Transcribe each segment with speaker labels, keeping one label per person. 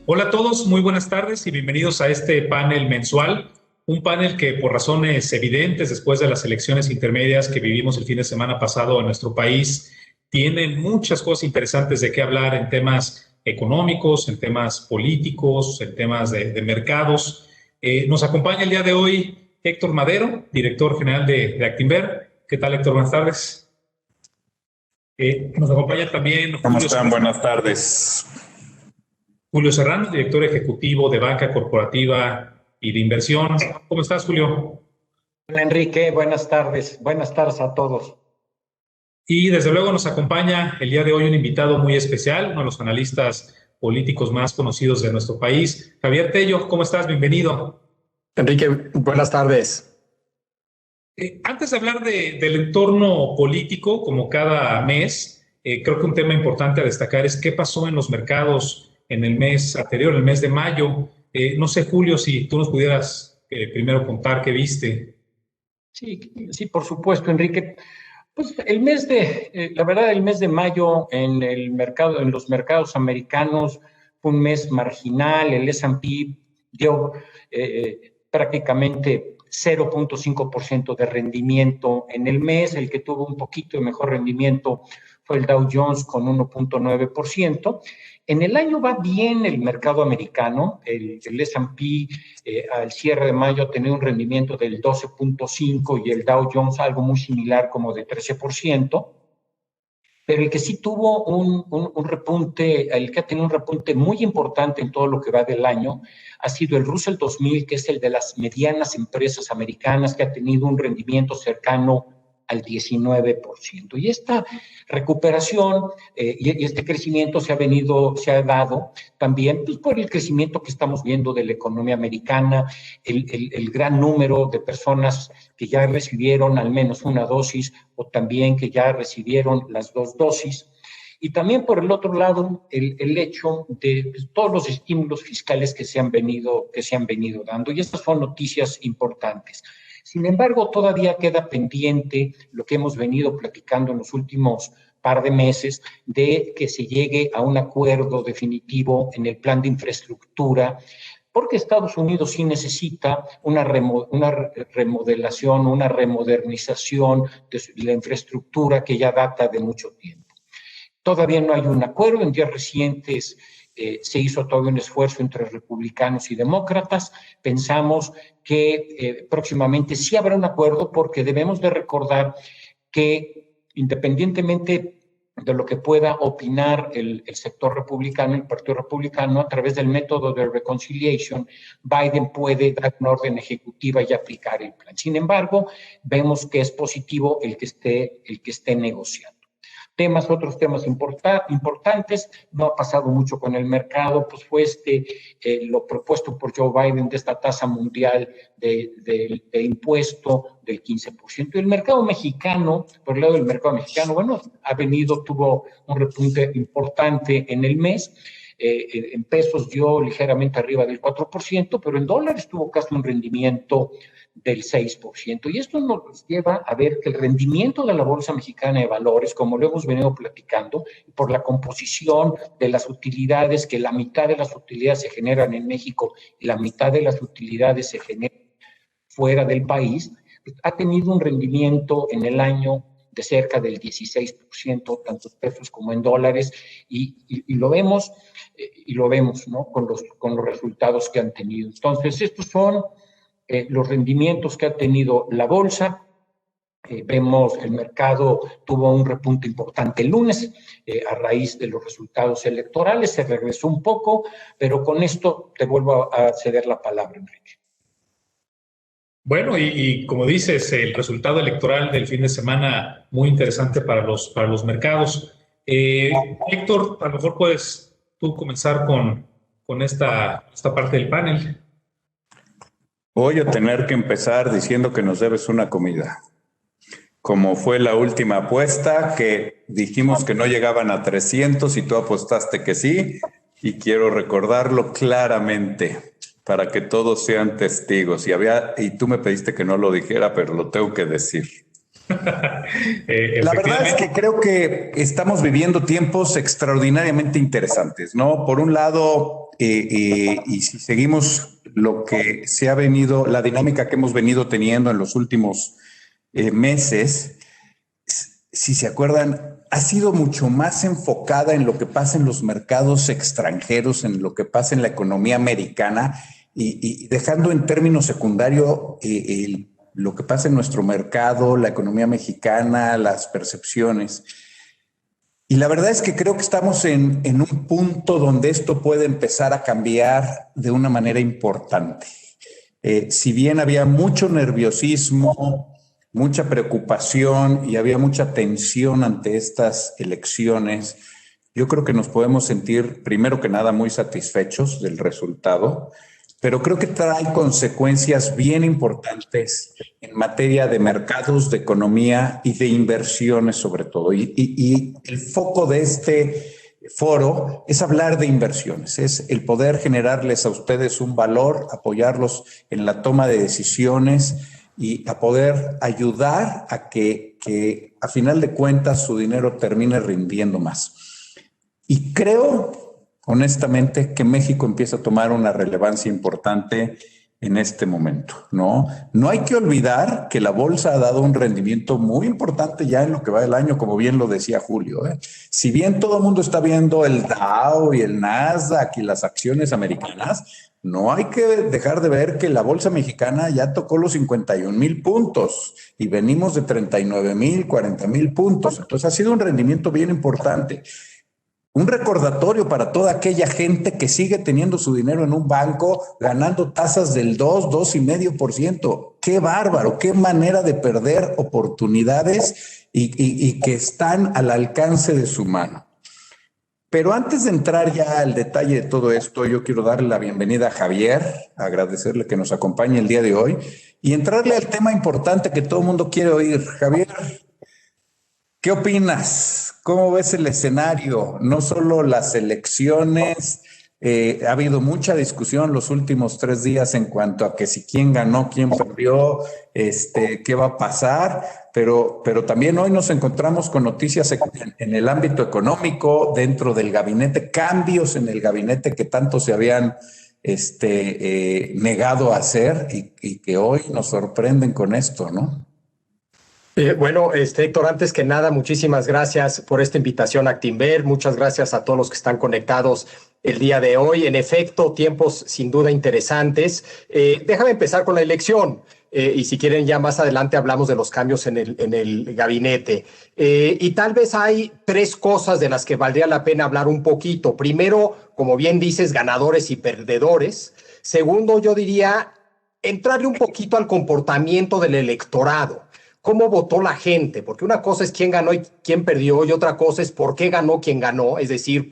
Speaker 1: Hola a todos, muy buenas tardes y bienvenidos a este panel mensual, un panel que por razones evidentes después de las elecciones intermedias que vivimos el fin de semana pasado en nuestro país, tiene muchas cosas interesantes de qué hablar en temas económicos, en temas políticos, en temas de mercados. Nos acompaña el día de hoy Héctor Madero, director general de Actinver. ¿Qué tal, Héctor? Buenas tardes. Nos acompaña también
Speaker 2: ¿Cómo están? Buenas tardes.
Speaker 1: Julio Serrano, director ejecutivo de Banca Corporativa y de Inversión. ¿Cómo estás, Julio?
Speaker 3: Hola, Enrique, buenas tardes. Buenas tardes a todos.
Speaker 1: Y desde luego nos acompaña el día de hoy un invitado muy especial, uno de los analistas políticos más conocidos de nuestro país, Javier Tello. ¿Cómo estás? Bienvenido.
Speaker 4: Enrique, buenas tardes.
Speaker 1: Antes de hablar del entorno político, como cada mes, creo que un tema importante a destacar es qué pasó en los mercados en el mes anterior, el mes de mayo. No sé, Julio, si tú nos pudieras primero contar qué viste.
Speaker 3: Sí, por supuesto, Enrique. Pues la verdad, el mes de mayo en el mercado, en los mercados americanos fue un mes marginal. El S&P dio prácticamente 0.5% de rendimiento en el mes. El que tuvo un poquito de mejor rendimiento fue el Dow Jones con 1.9%. En el año va bien el mercado americano. El S&P al cierre de mayo ha tenido un rendimiento del 12.5% y el Dow Jones algo muy similar, como de 13%. Pero el que sí tuvo un repunte, el que ha tenido un repunte muy importante en todo lo que va del año, ha sido el Russell 2000, que es el de las medianas empresas americanas, que ha tenido un rendimiento cercano al 19%. Y esta recuperación y este crecimiento se ha dado también pues, por el crecimiento que estamos viendo de la economía americana, el gran número de personas que ya recibieron al menos una dosis o también que ya recibieron las dos dosis. Y también por el otro lado, el hecho de todos los estímulos fiscales que se han venido dando. Y estas son noticias importantes. Sin embargo, todavía queda pendiente lo que hemos venido platicando en los últimos par de meses, de que se llegue a un acuerdo definitivo en el plan de infraestructura, porque Estados Unidos sí necesita una remodelación, una remodernización de la infraestructura que ya data de mucho tiempo. Todavía no hay un acuerdo. En días recientes se hizo todavía un esfuerzo entre republicanos y demócratas. Pensamos que próximamente sí habrá un acuerdo, porque debemos de recordar que independientemente de lo que pueda opinar el sector republicano, el Partido Republicano, a través del método de reconciliation, Biden puede dar una orden ejecutiva y aplicar el plan. Sin embargo, vemos que es positivo el que esté negociando. Otros temas importantes, no ha pasado mucho con el mercado, pues fue lo propuesto por Joe Biden de esta tasa mundial de impuesto del 15%. Y el mercado mexicano, por el lado del mercado mexicano, bueno, tuvo un repunte importante en el mes. En pesos dio ligeramente arriba del 4%, pero en dólares tuvo casi un rendimiento del 6%. Y esto nos lleva a ver que el rendimiento de la Bolsa Mexicana de Valores, como lo hemos venido platicando, por la composición de las utilidades, que la mitad de las utilidades se generan en México y la mitad de las utilidades se generan fuera del país, ha tenido un rendimiento en el año de cerca del 16%, tanto en pesos como en dólares, y lo vemos, ¿no? Con los resultados que han tenido. Entonces, estos son los rendimientos que ha tenido la bolsa. Vemos el mercado tuvo un repunte importante el lunes a raíz de los resultados electorales, se regresó un poco, pero con esto te vuelvo a ceder la palabra, Enrique.
Speaker 1: Bueno, y como dices, el resultado electoral del fin de semana muy interesante para los mercados. Héctor, a lo mejor puedes tú comenzar con esta parte del panel.
Speaker 2: Voy a tener que empezar diciendo que nos debes una comida. Como fue la última apuesta, que dijimos que no llegaban a 300 y tú apostaste que sí, y quiero recordarlo claramente para que todos sean testigos. Y tú me pediste que no lo dijera, pero lo tengo que decir. La verdad es que creo que estamos viviendo tiempos extraordinariamente interesantes, ¿no? Por un lado, y si seguimos lo que se ha venido, la dinámica que hemos venido teniendo en los últimos meses, si se acuerdan, ha sido mucho más enfocada en lo que pasa en los mercados extranjeros, en lo que pasa en la economía americana y dejando en términos secundarios lo que pasa en nuestro mercado, la economía mexicana, las percepciones. Y la verdad es que creo que estamos en un punto donde esto puede empezar a cambiar de una manera importante. Si bien había mucho nerviosismo, mucha preocupación y había mucha tensión ante estas elecciones, yo creo que nos podemos sentir, primero que nada, muy satisfechos del resultado, pero creo que trae consecuencias bien importantes en materia de mercados, de economía y de inversiones sobre todo. Y el foco de este foro es hablar de inversiones, es el poder generarles a ustedes un valor, apoyarlos en la toma de decisiones y a poder ayudar a que a final de cuentas su dinero termine rindiendo más. Y creo, honestamente, que México empieza a tomar una relevancia importante en este momento, ¿no? No hay que olvidar que la bolsa ha dado un rendimiento muy importante ya en lo que va del año, como bien lo decía Julio, ¿eh? Si bien todo el mundo está viendo el Dow y el Nasdaq y las acciones americanas, no hay que dejar de ver que la bolsa mexicana ya tocó los 51,000 puntos y venimos de 39,000, 40,000 puntos. Entonces ha sido un rendimiento bien importante. Un recordatorio para toda aquella gente que sigue teniendo su dinero en un banco, ganando tasas del 2,5%. ¡Qué bárbaro! ¡Qué manera de perder oportunidades y que están al alcance de su mano! Pero antes de entrar ya al detalle de todo esto, yo quiero darle la bienvenida a Javier, agradecerle que nos acompañe el día de hoy y entrarle al tema importante que todo el mundo quiere oír. Javier, ¿qué opinas? ¿Cómo ves el escenario? No solo las elecciones, ha habido mucha discusión los últimos 3 días en cuanto a que si quién ganó, quién perdió, qué va a pasar, pero también hoy nos encontramos con noticias en el ámbito económico, dentro del gabinete, cambios en el gabinete que tanto se habían negado a hacer y que hoy nos sorprenden con esto, ¿no?
Speaker 4: Bueno, Héctor, antes que nada, muchísimas gracias por esta invitación a Actinver. Muchas gracias a todos los que están conectados el día de hoy. En efecto, tiempos sin duda interesantes. Déjame empezar con la elección. Y si quieren, ya más adelante hablamos de los cambios en el gabinete. Y tal vez hay 3 cosas de las que valdría la pena hablar un poquito. Primero, como bien dices, ganadores y perdedores. Segundo, yo diría entrarle un poquito al comportamiento del electorado. ¿Cómo votó la gente? Porque una cosa es quién ganó y quién perdió, y otra cosa es por qué ganó quien ganó, es decir,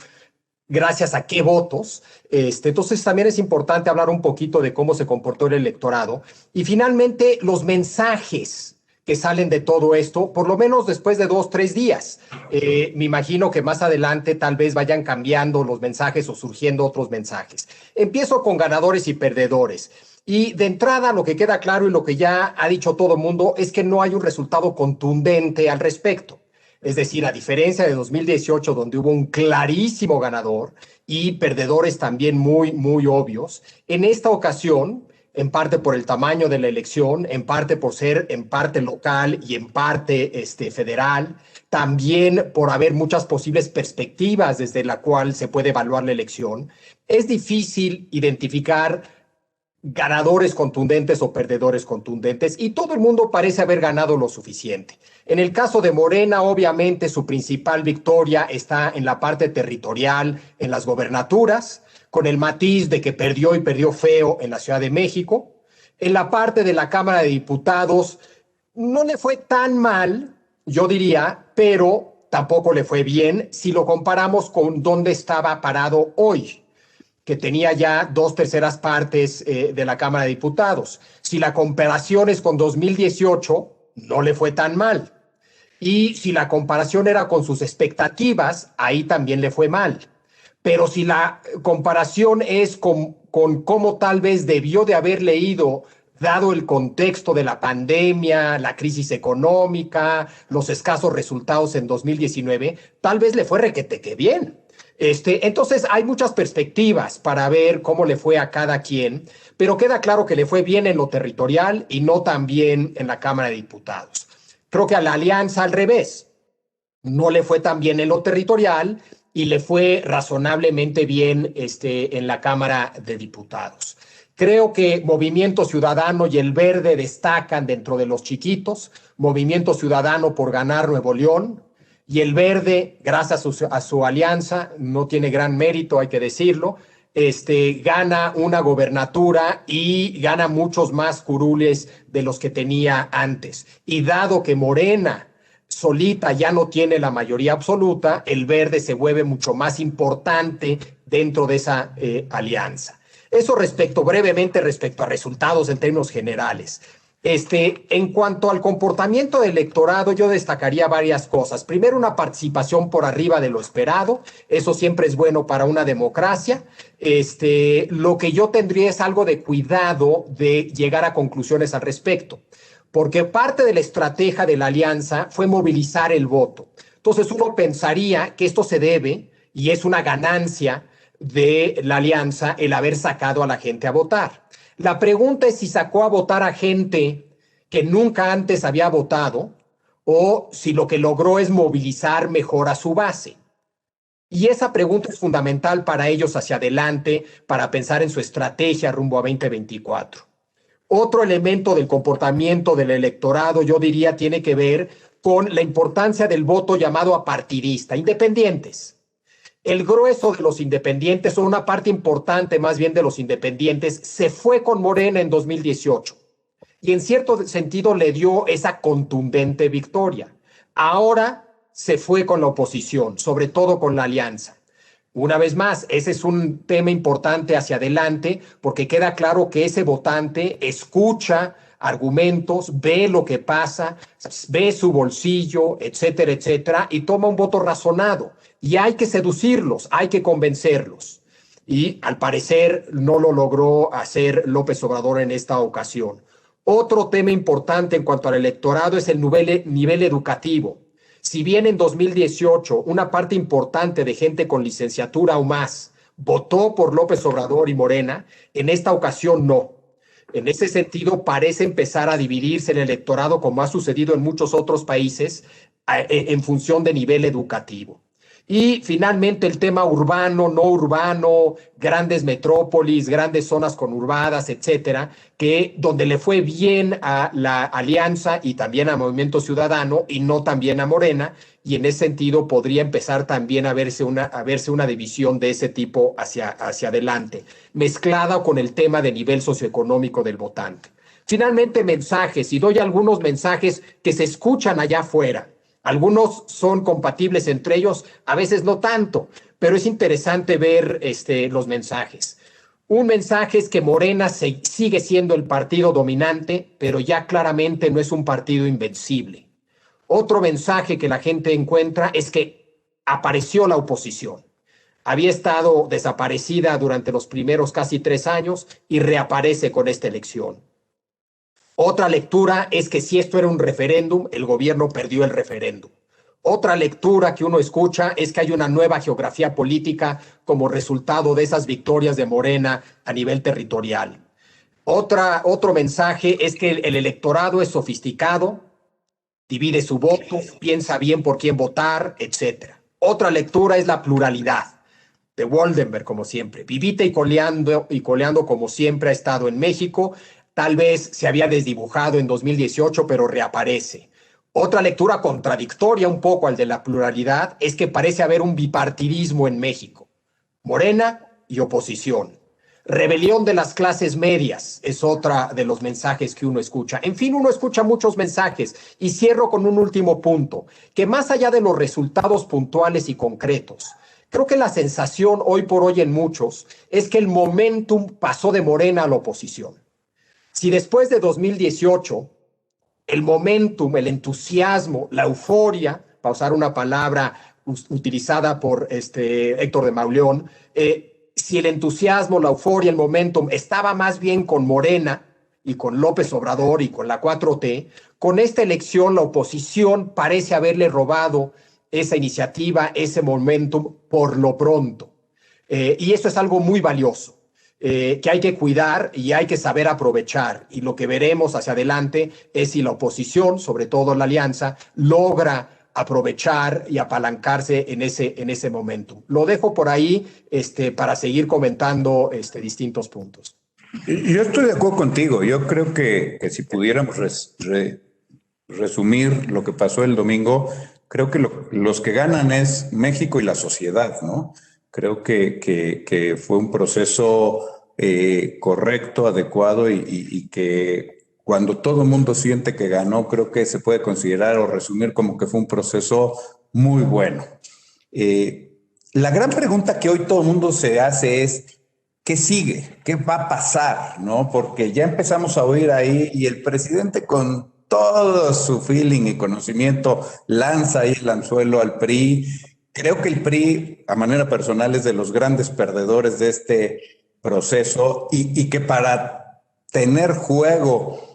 Speaker 4: gracias a qué votos. Entonces también es importante hablar un poquito de cómo se comportó el electorado. Y finalmente, los mensajes que salen de todo esto, por lo menos después de 2, 3 días. Me imagino que más adelante tal vez vayan cambiando los mensajes o surgiendo otros mensajes. Empiezo con ganadores y perdedores. Y de entrada, lo que queda claro y lo que ya ha dicho todo el mundo es que no hay un resultado contundente al respecto. Es decir, a diferencia de 2018, donde hubo un clarísimo ganador y perdedores también muy, muy obvios, en esta ocasión, en parte por el tamaño de la elección, en parte por ser en parte local y en parte federal, también por haber muchas posibles perspectivas desde la cual se puede evaluar la elección, es difícil identificar ganadores contundentes o perdedores contundentes, y todo el mundo parece haber ganado lo suficiente. En el caso de Morena, obviamente su principal victoria está en la parte territorial, en las gobernaturas, con el matiz de que perdió y perdió feo en la Ciudad de México. En la parte de la Cámara de Diputados no le fue tan mal, yo diría, pero tampoco le fue bien si lo comparamos con dónde estaba parado hoy, que tenía ya 2/3 partes de la Cámara de Diputados. Si la comparación es con 2018, no le fue tan mal. Y si la comparación era con sus expectativas, ahí también le fue mal. Pero si la comparación es con cómo tal vez debió de haber leído dado el contexto de la pandemia, la crisis económica, los escasos resultados en 2019, tal vez le fue requete que bien. Entonces hay muchas perspectivas para ver cómo le fue a cada quien, pero queda claro que le fue bien en lo territorial y no tan bien en la Cámara de Diputados. Creo que a la alianza al revés, no le fue tan bien en lo territorial y le fue razonablemente bien en la Cámara de Diputados. Creo que Movimiento Ciudadano y el Verde destacan dentro de los chiquitos. Movimiento Ciudadano por ganar Nuevo León y el Verde, gracias a su alianza, no tiene gran mérito, hay que decirlo, gana una gobernatura y gana muchos más curules de los que tenía antes. Y dado que Morena solita ya no tiene la mayoría absoluta, el Verde se vuelve mucho más importante dentro de esa alianza. Eso brevemente respecto a resultados en términos generales. En cuanto al comportamiento del electorado, yo destacaría varias cosas. Primero, una participación por arriba de lo esperado. Eso siempre es bueno para una democracia. Lo que yo tendría es algo de cuidado de llegar a conclusiones al respecto, porque parte de la estrategia de la alianza fue movilizar el voto. Entonces, uno pensaría que esto se debe, y es una ganancia de la alianza, el haber sacado a la gente a votar. La pregunta es si sacó a votar a gente que nunca antes había votado o si lo que logró es movilizar mejor a su base. Y esa pregunta es fundamental para ellos hacia adelante, para pensar en su estrategia rumbo a 2024. Otro elemento del comportamiento del electorado, yo diría, tiene que ver con la importancia del voto llamado apartidista, independientes. El grueso de los independientes, o una parte importante más bien de los independientes, se fue con Morena en 2018 y en cierto sentido le dio esa contundente victoria. Ahora se fue con la oposición, sobre todo con la alianza. Una vez más, ese es un tema importante hacia adelante porque queda claro que ese votante escucha argumentos, ve lo que pasa, ve su bolsillo, etcétera, etcétera, y toma un voto razonado. Y hay que seducirlos, hay que convencerlos. Y al parecer no lo logró hacer López Obrador en esta ocasión. Otro tema importante en cuanto al electorado es el nivel educativo. Si bien en 2018 una parte importante de gente con licenciatura o más votó por López Obrador y Morena, en esta ocasión no. En ese sentido, parece empezar a dividirse el electorado, como ha sucedido en muchos otros países, en función de nivel educativo. Y finalmente el tema urbano, no urbano, grandes metrópolis, grandes zonas conurbadas, etcétera, que donde le fue bien a la alianza y también a Movimiento Ciudadano y no también a Morena, y en ese sentido podría empezar también a verse una división de ese tipo hacia adelante, mezclada con el tema de nivel socioeconómico del votante. Finalmente, mensajes, y doy algunos mensajes que se escuchan allá afuera. Algunos son compatibles entre ellos, a veces no tanto, pero es interesante ver los mensajes. Un mensaje es que Morena sigue siendo el partido dominante, pero ya claramente no es un partido invencible. Otro mensaje que la gente encuentra es que apareció la oposición. Había estado desaparecida durante los primeros casi 3 años y reaparece con esta elección. Otra lectura es que si esto era un referéndum, el gobierno perdió el referéndum. Otra lectura que uno escucha es que hay una nueva geografía política como resultado de esas victorias de Morena a nivel territorial. Otro mensaje es que el electorado es sofisticado, divide su voto, piensa bien por quién votar, etc. Otra lectura es la pluralidad de Woldenberg, como siempre. Vivita y coleando como siempre ha estado en México. Tal vez se había desdibujado en 2018, pero reaparece. Otra lectura contradictoria un poco al de la pluralidad es que parece haber un bipartidismo en México. Morena y oposición. Rebelión de las clases medias es otra de los mensajes que uno escucha. En fin, uno escucha muchos mensajes y cierro con un último punto, que más allá de los resultados puntuales y concretos, creo que la sensación hoy por hoy en muchos es que el momentum pasó de Morena a la oposición. Si después de 2018, el momentum, el entusiasmo, la euforia, para usar una palabra utilizada por Héctor de Mauleón, si el entusiasmo, la euforia, el momentum estaba más bien con Morena y con López Obrador y con la 4T, con esta elección la oposición parece haberle robado esa iniciativa, ese momentum por lo pronto. Y esto es algo muy valioso, que hay que cuidar y hay que saber aprovechar. Y lo que veremos hacia adelante es si la oposición, sobre todo la alianza, logra aprovechar y apalancarse en ese momento. Lo dejo por ahí para seguir comentando distintos puntos.
Speaker 2: Yo estoy de acuerdo contigo. Yo creo que si pudiéramos resumir lo que pasó el domingo, creo que los que ganan es México y la sociedad, ¿no? Creo que fue un proceso correcto, adecuado y que cuando todo el mundo siente que ganó, creo que se puede considerar o resumir como que fue un proceso muy bueno. La gran pregunta que hoy todo el mundo se hace es, ¿qué sigue? ¿Qué va a pasar? ¿No? Porque ya empezamos a oír ahí y el presidente con todo su feeling y conocimiento lanza ahí el anzuelo al PRI. Creo que el PRI, a manera personal, es de los grandes perdedores de este proceso y que para tener juego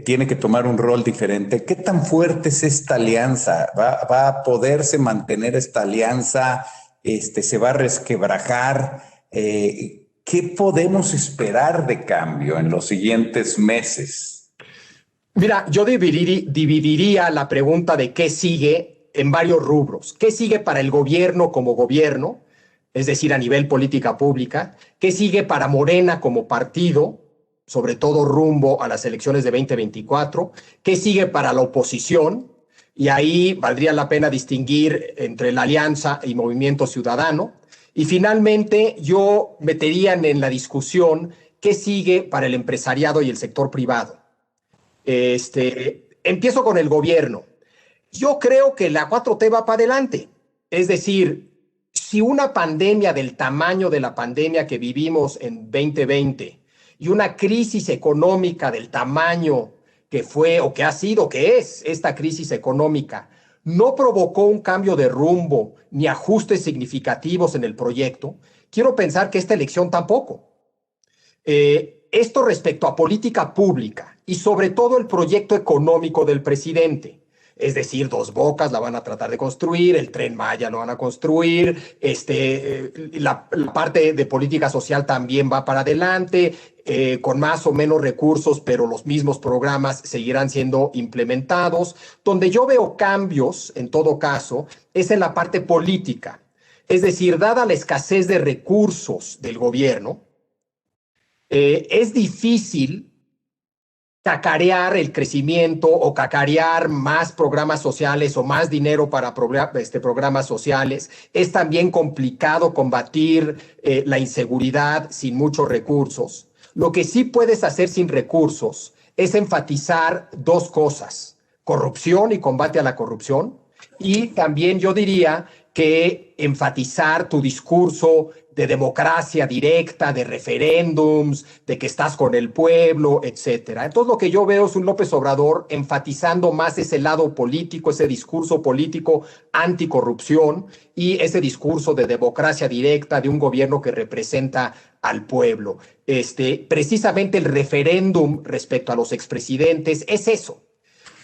Speaker 2: tiene que tomar un rol diferente. ¿Qué tan fuerte es esta alianza? ¿Va a poderse mantener esta alianza? ¿Se va a resquebrajar? ¿Qué podemos esperar de cambio en los siguientes meses?
Speaker 4: Mira, yo dividiría la pregunta de qué sigue en varios rubros. ¿Qué sigue para el gobierno como gobierno? Es decir, a nivel política pública. ¿Qué sigue para Morena como partido? Sobre todo rumbo a las elecciones de 2024. ¿Qué sigue para la oposición? Y ahí valdría la pena distinguir entre la Alianza y Movimiento Ciudadano. Y finalmente yo metería en la discusión qué sigue para el empresariado y el sector privado. Empiezo con el gobierno. Yo creo que la 4T va para adelante. Es decir, si una pandemia del tamaño de la pandemia que vivimos en 2020 y una crisis económica del tamaño que fue o que ha sido, que es esta crisis económica, no provocó un cambio de rumbo ni ajustes significativos en el proyecto, quiero pensar que esta elección tampoco. Esto respecto a política pública y sobre todo el proyecto económico del presidente. Es decir, Dos Bocas la van a tratar de construir, el Tren Maya lo van a construir, la parte de política social también va para adelante, con más o menos recursos, pero los mismos programas seguirán siendo implementados. Donde yo veo cambios, en todo caso, es en la parte política. Es decir, dada la escasez de recursos del gobierno, es difícil cacarear el crecimiento o cacarear más programas sociales o más dinero para programas sociales. Es también complicado combatir la inseguridad sin muchos recursos. Lo que sí puedes hacer sin recursos es enfatizar dos cosas: corrupción y combate a la corrupción. Y también yo diría que enfatizar tu discurso de democracia directa, de referéndums, de que estás con el pueblo, etcétera. Entonces lo que yo veo es un López Obrador enfatizando más ese lado político, ese discurso político anticorrupción y ese discurso de democracia directa de un gobierno que representa al pueblo. Precisamente el referéndum respecto a los expresidentes es eso.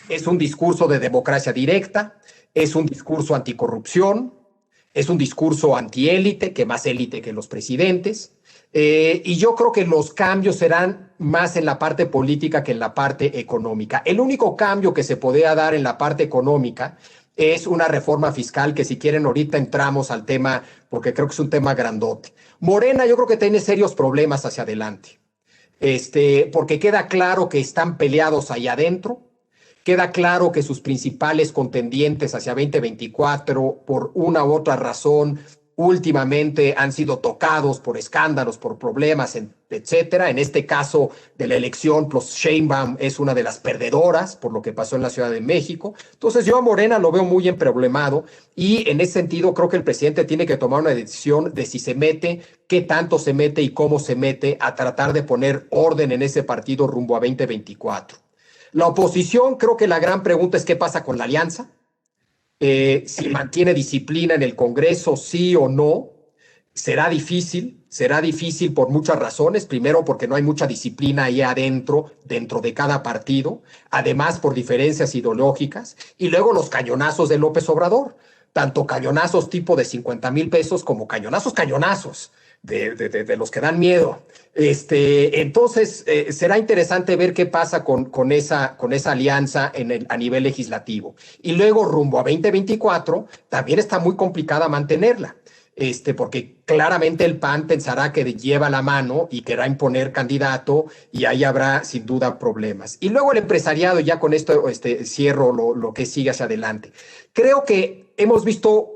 Speaker 4: Es un discurso de democracia directa, es un discurso anticorrupción, es un discurso antiélite, que más élite que los presidentes, y yo creo que los cambios serán más en la parte política que en la parte económica. El único cambio que se podría dar en la parte económica es una reforma fiscal que, si quieren, ahorita entramos al tema, porque creo que es un tema grandote. Morena yo creo que tiene serios problemas hacia adelante, porque queda claro que están peleados ahí adentro. Queda claro que sus principales contendientes hacia 2024, por una u otra razón, últimamente han sido tocados por escándalos, por problemas, etcétera. En este caso de la elección, pues Sheinbaum es una de las perdedoras por lo que pasó en la Ciudad de México. Entonces yo a Morena lo veo muy emproblemado y en ese sentido creo que el presidente tiene que tomar una decisión de si se mete, qué tanto se mete y cómo se mete a tratar de poner orden en ese partido rumbo a 2024. La oposición, creo que la gran pregunta es qué pasa con la alianza, si mantiene disciplina en el Congreso, sí o no. será difícil por muchas razones. Primero, porque no hay mucha disciplina ahí adentro, dentro de cada partido. Además, por diferencias ideológicas. Y luego los cañonazos de López Obrador. Tanto cañonazos tipo de 50,000 pesos como cañonazos. De los que dan miedo. Entonces, será interesante ver qué pasa con esa alianza a nivel legislativo. Y luego, rumbo a 2024, también está muy complicada mantenerla. Porque claramente el PAN pensará que lleva la mano y querrá imponer candidato, y ahí habrá sin duda problemas. Y luego el empresariado, ya con esto cierro lo que sigue hacia adelante. Creo que hemos visto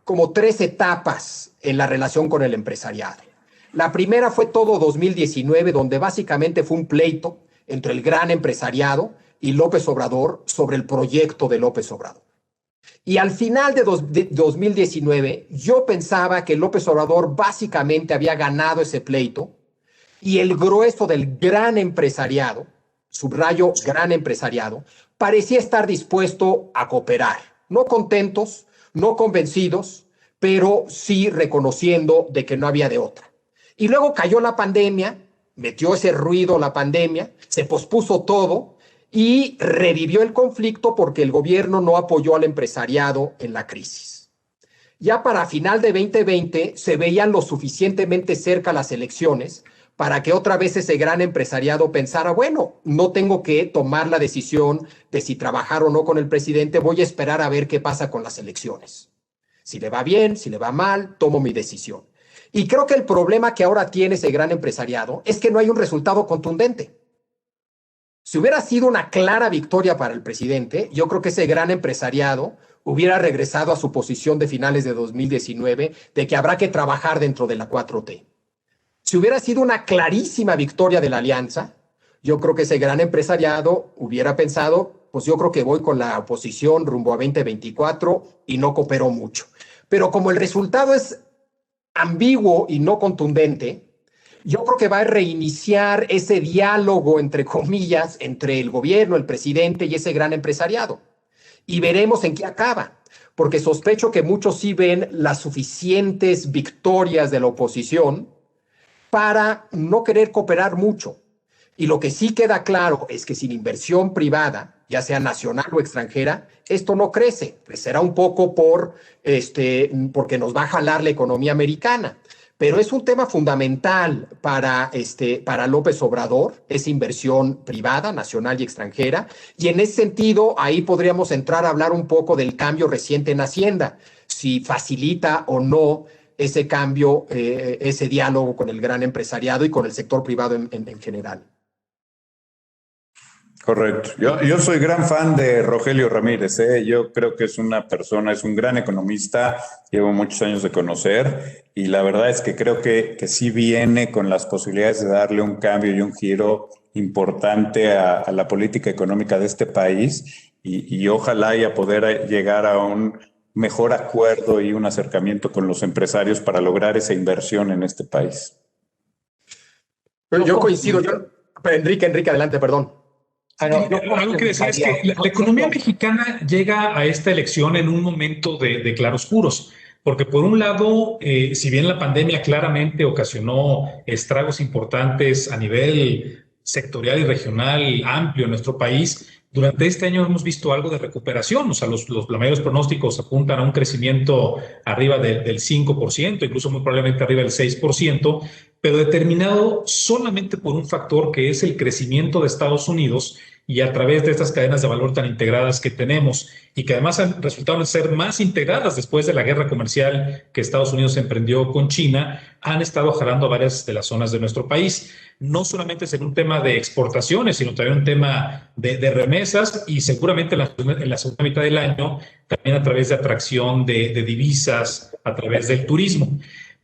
Speaker 4: como 3 etapas en la relación con el empresariado. La primera fue todo 2019, donde básicamente fue un pleito entre el gran empresariado y López Obrador sobre el proyecto de López Obrador. Y al final de 2019, yo pensaba que López Obrador básicamente había ganado ese pleito, y el grueso del gran empresariado, subrayo gran empresariado, parecía estar dispuesto a cooperar. No contentos, no convencidos, pero sí reconociendo de que no había de otra. Y luego cayó la pandemia, metió ese ruido la pandemia, se pospuso todo y revivió el conflicto porque el gobierno no apoyó al empresariado en la crisis. Ya para final de 2020 se veían lo suficientemente cerca las elecciones para que otra vez ese gran empresariado pensara, bueno, no tengo que tomar la decisión de si trabajar o no con el presidente, voy a esperar a ver qué pasa con las elecciones. Si le va bien, si le va mal, tomo mi decisión. Y creo que el problema que ahora tiene ese gran empresariado es que no hay un resultado contundente. Si hubiera sido una clara victoria para el presidente, yo creo que ese gran empresariado hubiera regresado a su posición de finales de 2019 de que habrá que trabajar dentro de la 4T. Si hubiera sido una clarísima victoria de la alianza, yo creo que ese gran empresariado hubiera pensado, pues yo creo que voy con la oposición rumbo a 2024 y no cooperó mucho. Pero como el resultado es ambiguo y no contundente, yo creo que va a reiniciar ese diálogo, entre comillas, entre el gobierno, el presidente y ese gran empresariado. Y veremos en qué acaba, porque sospecho que muchos sí ven las suficientes victorias de la oposición para no querer cooperar mucho. Y lo que sí queda claro es que sin inversión privada, ya sea nacional o extranjera, esto no crece. Crecerá un poco porque nos va a jalar la economía americana. Pero es un tema fundamental para López Obrador, esa inversión privada, nacional y extranjera. Y en ese sentido, ahí podríamos entrar a hablar un poco del cambio reciente en Hacienda, si facilita o no ese cambio, ese diálogo con el gran empresariado y con el sector privado en general.
Speaker 2: Correcto. Yo soy gran fan de Rogelio Ramírez, ¿eh? Yo creo que es una persona, es un gran economista, llevo muchos años de conocer, y la verdad es que creo que sí viene con las posibilidades de darle un cambio y un giro importante a la política económica de este país, y ojalá ya poder llegar a un mejor acuerdo y un acercamiento con los empresarios para lograr esa inversión en este país.
Speaker 4: Pero yo coincido. Enrique, adelante, perdón.
Speaker 1: Algo que decía es que la economía mexicana llega a esta elección en un momento de claroscuros, porque por un lado, si bien la pandemia claramente ocasionó estragos importantes a nivel sectorial y regional amplio en nuestro país, durante este año hemos visto algo de recuperación. O sea, los mayores pronósticos apuntan a un crecimiento arriba del 5%, incluso muy probablemente arriba del 6%, pero determinado solamente por un factor que es el crecimiento de Estados Unidos, y a través de estas cadenas de valor tan integradas que tenemos, y que además han resultado ser más integradas después de la guerra comercial que Estados Unidos emprendió con China, han estado jalando a varias de las zonas de nuestro país. No solamente es en un tema de exportaciones, sino también un tema de remesas, y seguramente en la segunda mitad del año también a través de atracción de divisas, a través del turismo.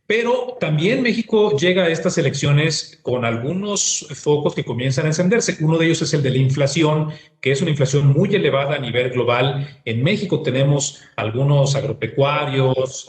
Speaker 1: Pero también México llega a estas elecciones con algunos focos que comienzan a encenderse. Uno de ellos es el de la inflación, que es una inflación muy elevada a nivel global. En México tenemos algunos agropecuarios,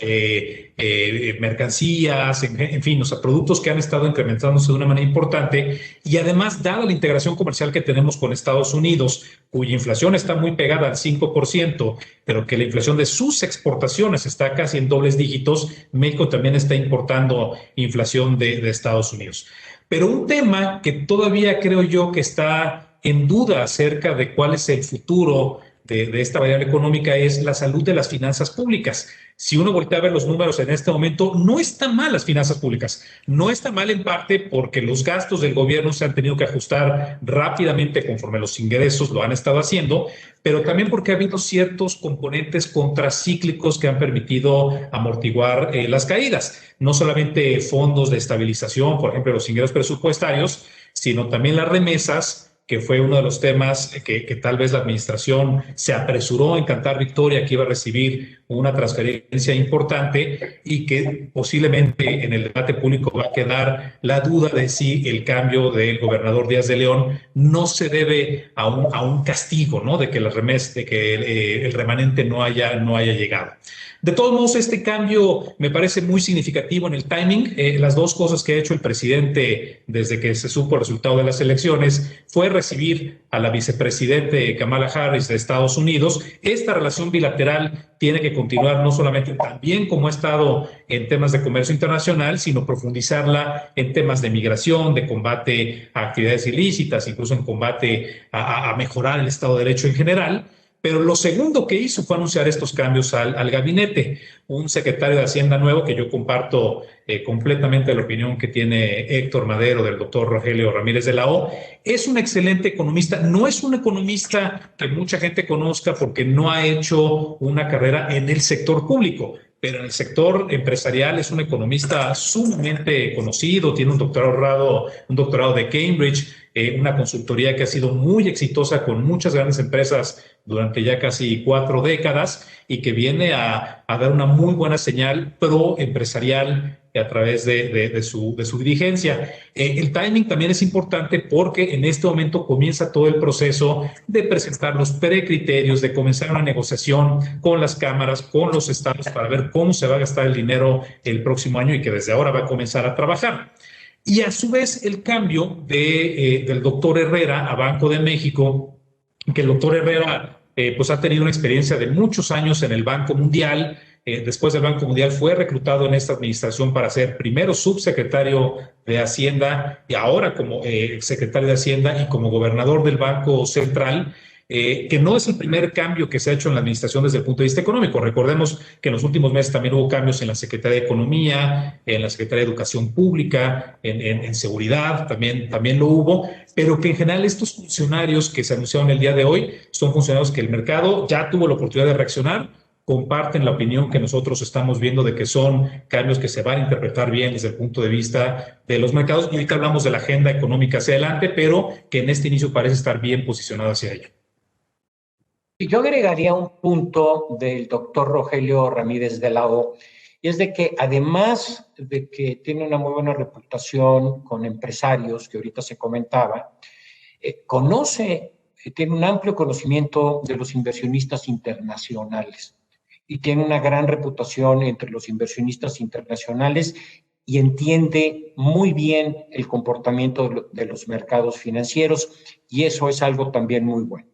Speaker 1: mercancías, en fin, o sea, productos que han estado incrementándose de una manera importante. Y además, dada la integración comercial que tenemos con Estados Unidos, cuya inflación está muy pegada al 5%, pero que la inflación de sus exportaciones está casi en dobles dígitos, México también está importando inflación de Estados Unidos. Pero un tema que todavía creo yo que está en duda acerca de cuál es el futuro de esta variable económica es la salud de las finanzas públicas. Si uno voltea a ver los números en este momento, no están mal las finanzas públicas. No está mal en parte porque los gastos del gobierno se han tenido que ajustar rápidamente conforme los ingresos lo han estado haciendo, pero también porque ha habido ciertos componentes contracíclicos que han permitido amortiguar las caídas. No solamente fondos de estabilización, por ejemplo, los ingresos presupuestarios, sino también las remesas, que fue uno de los temas que tal vez la administración se apresuró en cantar victoria, que iba a recibir una transferencia importante y que posiblemente en el debate público va a quedar la duda de si el cambio del gobernador Díaz de León no se debe a un castigo, ¿no? De que el remanente no haya llegado. De todos modos, este cambio me parece muy significativo en el timing. Las dos cosas que ha hecho el presidente desde que se supo el resultado de las elecciones fue recibir a la vicepresidente Kamala Harris de Estados Unidos. Esta relación bilateral tiene que continuar no solamente tan bien como ha estado en temas de comercio internacional, sino profundizarla en temas de migración, de combate a actividades ilícitas, incluso en combate a mejorar el Estado de Derecho en general. Pero lo segundo que hizo fue anunciar estos cambios al gabinete. Un secretario de Hacienda nuevo, que yo comparto completamente la opinión que tiene Héctor Madero del doctor Rogelio Ramírez de la O. Es un excelente economista. No es un economista que mucha gente conozca porque no ha hecho una carrera en el sector público, pero en el sector empresarial es un economista sumamente conocido, tiene un doctorado de Cambridge, una consultoría que ha sido muy exitosa con muchas grandes empresas durante ya casi 4 décadas y que viene a dar una muy buena señal pro-empresarial a través de su dirigencia. El timing también es importante porque en este momento comienza todo el proceso de presentar los precriterios, de comenzar una negociación con las cámaras, con los estados para ver cómo se va a gastar el dinero el próximo año y que desde ahora va a comenzar a trabajar. Y a su vez el cambio del doctor Herrera a Banco de México, que el doctor Herrera pues ha tenido una experiencia de muchos años en el Banco Mundial. Después del Banco Mundial fue reclutado en esta administración para ser primero subsecretario de Hacienda y ahora como secretario de Hacienda y como gobernador del Banco Central. Que no es el primer cambio que se ha hecho en la administración desde el punto de vista económico. Recordemos que en los últimos meses también hubo cambios en la Secretaría de Economía, en la Secretaría de Educación Pública, en Seguridad, también lo hubo, pero que en general estos funcionarios que se anunciaron el día de hoy son funcionarios que el mercado ya tuvo la oportunidad de reaccionar, comparten la opinión que nosotros estamos viendo de que son cambios que se van a interpretar bien desde el punto de vista de los mercados. Y ahorita hablamos de la agenda económica hacia adelante, pero que en este inicio parece estar bien posicionado hacia ello.
Speaker 3: Yo agregaría un punto del doctor Rogelio Ramírez de la O, y es de que además de que tiene una muy buena reputación con empresarios, que ahorita se comentaba, tiene un amplio conocimiento de los inversionistas internacionales y tiene una gran reputación entre los inversionistas internacionales y entiende muy bien el comportamiento de los mercados financieros, y eso es algo también muy bueno.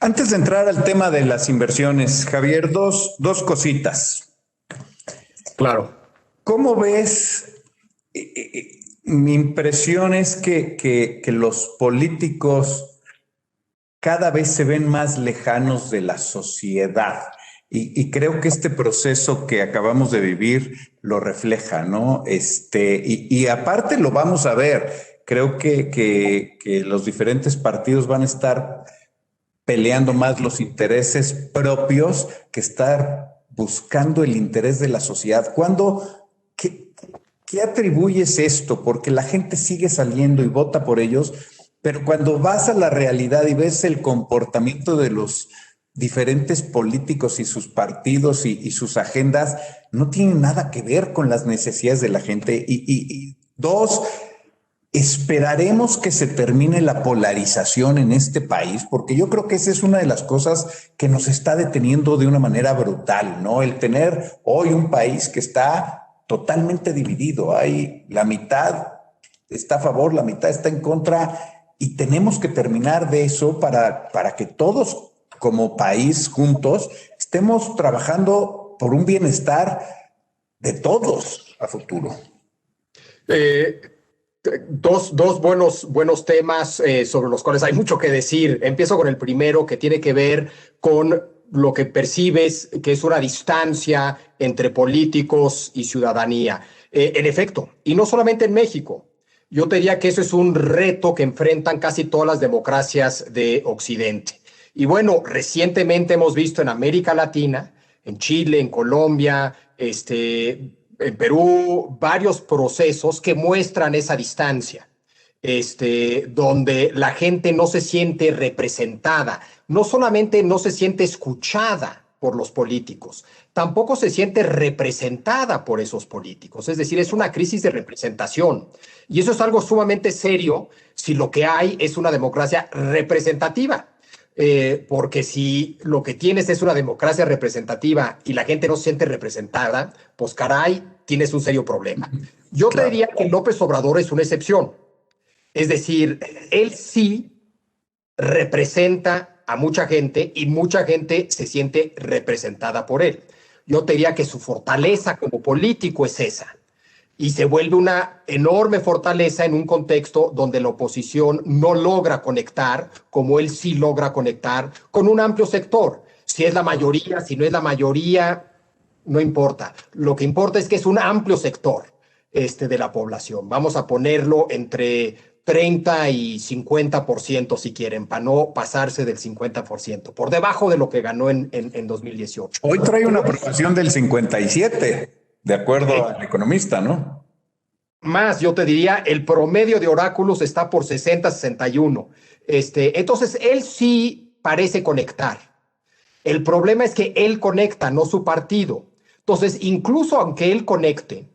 Speaker 2: Antes de entrar al tema de las inversiones, Javier, dos cositas.
Speaker 4: Claro.
Speaker 2: ¿Cómo ves? Mi impresión es que los políticos cada vez se ven más lejanos de la sociedad. Y creo que este proceso que acabamos de vivir lo refleja, ¿no? Y aparte lo vamos a ver. Creo que los diferentes partidos van a estar peleando más los intereses propios que estar buscando el interés de la sociedad. ¿Qué atribuyes esto? Porque la gente sigue saliendo y vota por ellos, pero cuando vas a la realidad y ves el comportamiento de los diferentes políticos y sus partidos y sus agendas, no tienen nada que ver con las necesidades de la gente. Y dos, esperaremos que se termine la polarización en este país, porque yo creo que esa es una de las cosas que nos está deteniendo de una manera brutal, ¿no? El tener hoy un país que está totalmente dividido. Hay la mitad está a favor, la mitad está en contra, y tenemos que terminar de eso para que todos como país juntos estemos trabajando por un bienestar de todos a futuro.
Speaker 4: Dos buenos temas sobre los cuales hay mucho que decir. Empiezo con el primero, que tiene que ver con lo que percibes que es una distancia entre políticos y ciudadanía. En efecto, y no solamente en México. Yo te diría que eso es un reto que enfrentan casi todas las democracias de Occidente. Y bueno, recientemente hemos visto en América Latina, en Chile, en Colombia, en Perú, varios procesos que muestran esa distancia, donde la gente no se siente representada, no solamente no se siente escuchada por los políticos, tampoco se siente representada por esos políticos. Es decir, es una crisis de representación. Y eso es algo sumamente serio si lo que hay es una democracia representativa. Porque si lo que tienes es una democracia representativa y la gente no se siente representada, pues caray, tienes un serio problema. Yo te diría que López Obrador es una excepción. Es decir, él sí representa a mucha gente y mucha gente se siente representada por él. Yo te diría que su fortaleza como político es esa. Y se vuelve una enorme fortaleza en un contexto donde la oposición no logra conectar, como él sí logra conectar, con un amplio sector. Si es la mayoría, si no es la mayoría, no importa. Lo que importa es que es un amplio sector de la población. Vamos a ponerlo entre 30 y 50%, si quieren, para no pasarse del 50%, por debajo de lo que ganó en 2018.
Speaker 2: Hoy trae una aprobación del 57%. De acuerdo al economista, ¿no?
Speaker 4: Más, yo te diría, el promedio de oráculos está por 60, 61. Entonces, él sí parece conectar. El problema es que él conecta, no su partido. Entonces, incluso aunque él conecte,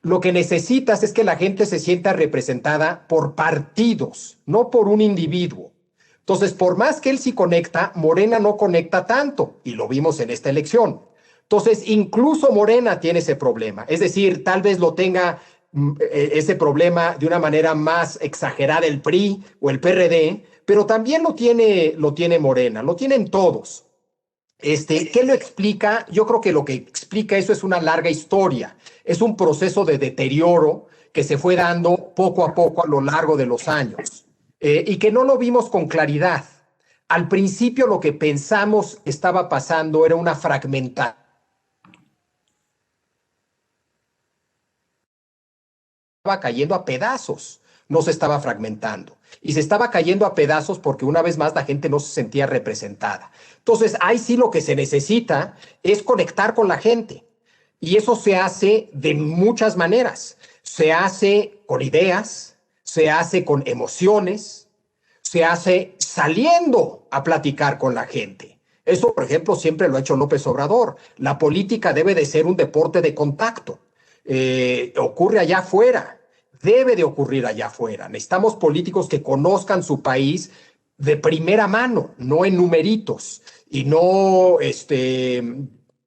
Speaker 4: lo que necesitas es que la gente se sienta representada por partidos, no por un individuo. Entonces, por más que él sí conecta, Morena no conecta tanto, y lo vimos en esta elección. Entonces, incluso Morena tiene ese problema. Es decir, tal vez lo tenga ese problema de una manera más exagerada el PRI o el PRD, pero también lo tiene Morena, lo tienen todos. ¿Qué lo explica? Yo creo que lo que explica eso es una larga historia. Es un proceso de deterioro que se fue dando poco a poco a lo largo de los años y que no lo vimos con claridad. Al principio lo que pensamos estaba pasando era una fragmentación. Estaba cayendo a pedazos, no se estaba fragmentando. Y se estaba cayendo a pedazos porque una vez más la gente no se sentía representada. Entonces, ahí sí lo que se necesita es conectar con la gente. Y eso se hace de muchas maneras. Se hace con ideas, se hace con emociones, se hace saliendo a platicar con la gente. Eso, por ejemplo, siempre lo ha hecho López Obrador. La política debe de ser un deporte de contacto. Ocurre allá afuera, debe de ocurrir allá afuera. Necesitamos políticos que conozcan su país de primera mano, no en numeritos y no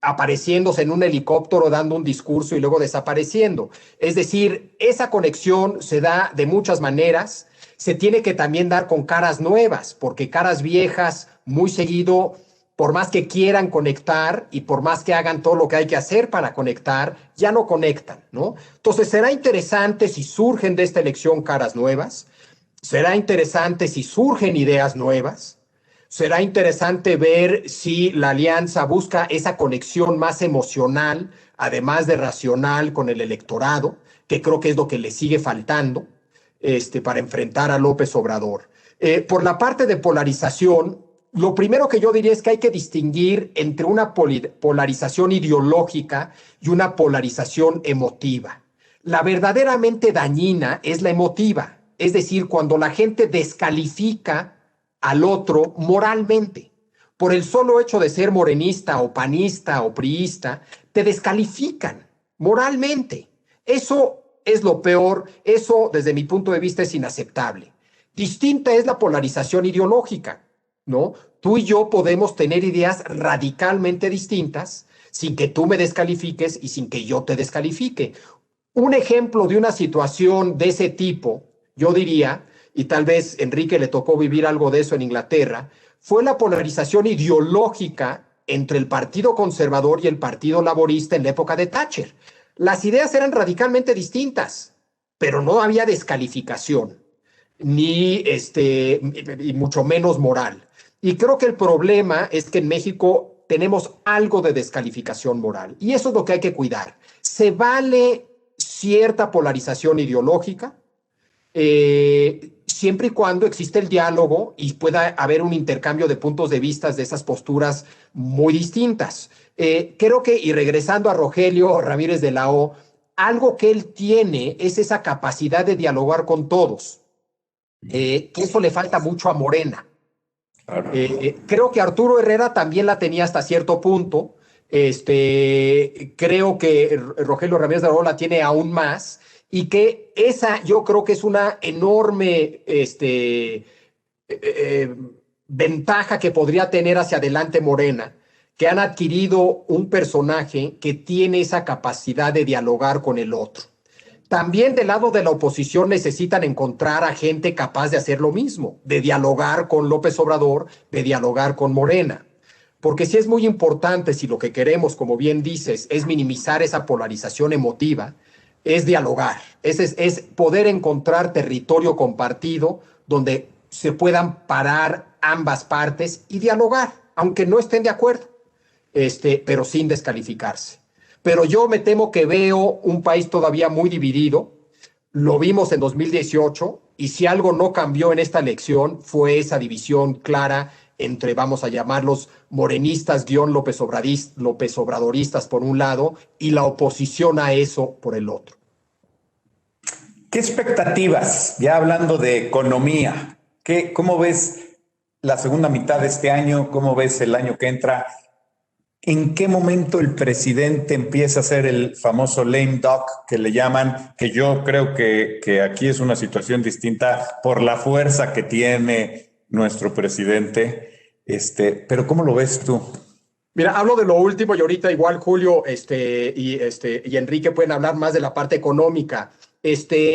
Speaker 4: apareciéndose en un helicóptero dando un discurso y luego desapareciendo. Es decir, esa conexión se da de muchas maneras. Se tiene que también dar con caras nuevas, porque caras viejas muy seguido, por más que quieran conectar y por más que hagan todo lo que hay que hacer para conectar, ya no conectan, ¿no? Entonces, será interesante si surgen de esta elección caras nuevas, será interesante si surgen ideas nuevas, será interesante ver si la alianza busca esa conexión más emocional, además de racional, con el electorado, que creo que es lo que le sigue faltando para enfrentar a López Obrador. Por la parte de polarización, lo primero que yo diría es que hay que distinguir entre una polarización ideológica y una polarización emotiva. La verdaderamente dañina es la emotiva, es decir, cuando la gente descalifica al otro moralmente. Por el solo hecho de ser morenista o panista o priista, te descalifican moralmente. Eso es lo peor, eso desde mi punto de vista es inaceptable. Distinta es la polarización ideológica, ¿no? Tú y yo podemos tener ideas radicalmente distintas sin que tú me descalifiques y sin que yo te descalifique. Un ejemplo de una situación de ese tipo, yo diría, y tal vez Enrique le tocó vivir algo de eso en Inglaterra, fue la polarización ideológica entre el Partido Conservador y el Partido Laborista en la época de Thatcher. Las ideas eran radicalmente distintas, pero no había descalificación, ni y mucho menos moral. Y creo que el problema es que en México tenemos algo de descalificación moral, y eso es lo que hay que cuidar. Se vale cierta polarización ideológica, siempre y cuando existe el diálogo y pueda haber un intercambio de puntos de vista de esas posturas muy distintas. Creo que, y regresando a Rogelio Ramírez de la O, algo que él tiene es esa capacidad de dialogar con todos, que eso le falta mucho a Morena.
Speaker 2: Claro.
Speaker 4: Creo que Arturo Herrera también la tenía hasta cierto punto. Creo que Rogelio Ramírez de la O la tiene aún más, y que esa yo creo que es una enorme ventaja que podría tener hacia adelante Morena, que han adquirido un personaje que tiene esa capacidad de dialogar con el otro. También del lado de la oposición necesitan encontrar a gente capaz de hacer lo mismo, de dialogar con López Obrador, de dialogar con Morena. Porque sí es muy importante, si lo que queremos, como bien dices, es minimizar esa polarización emotiva, es dialogar, es poder encontrar territorio compartido donde se puedan parar ambas partes y dialogar, aunque no estén de acuerdo, pero sin descalificarse. Pero yo me temo que veo un país todavía muy dividido. Lo vimos en 2018, y si algo no cambió en esta elección fue esa división clara entre, vamos a llamarlos, morenistas López Obradoristas por un lado, y la oposición a eso por el otro.
Speaker 2: ¿Qué expectativas? Ya hablando de economía, ¿cómo ves la segunda mitad de este año? ¿Cómo ves el año que entra? ¿En qué momento el presidente empieza a hacer el famoso lame duck que le llaman? Que yo creo que aquí es una situación distinta por la fuerza que tiene nuestro presidente. Pero ¿cómo lo ves tú?
Speaker 4: Mira, hablo de lo último, y ahorita igual Julio y Enrique pueden hablar más de la parte económica.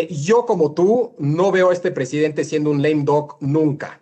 Speaker 4: Yo, como tú, no veo a este presidente siendo un lame duck nunca.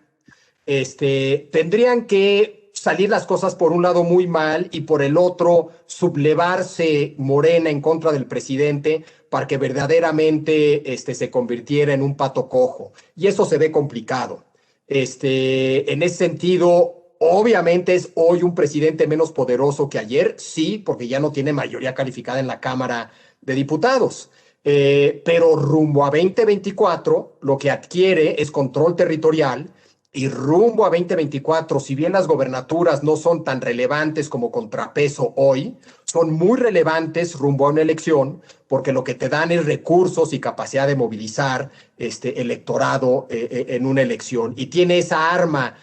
Speaker 4: Tendrían que salir las cosas por un lado muy mal y por el otro sublevarse Morena en contra del presidente para que verdaderamente se convirtiera en un pato cojo. Y eso se ve complicado. En ese sentido, obviamente es hoy un presidente menos poderoso que ayer, sí, porque ya no tiene mayoría calificada en la Cámara de Diputados. Pero rumbo a 2024 lo que adquiere es control territorial, y rumbo a 2024, si bien las gobernaturas no son tan relevantes como contrapeso hoy, son muy relevantes rumbo a una elección, porque lo que te dan es recursos y capacidad de movilizar electorado en una elección, y tiene esa arma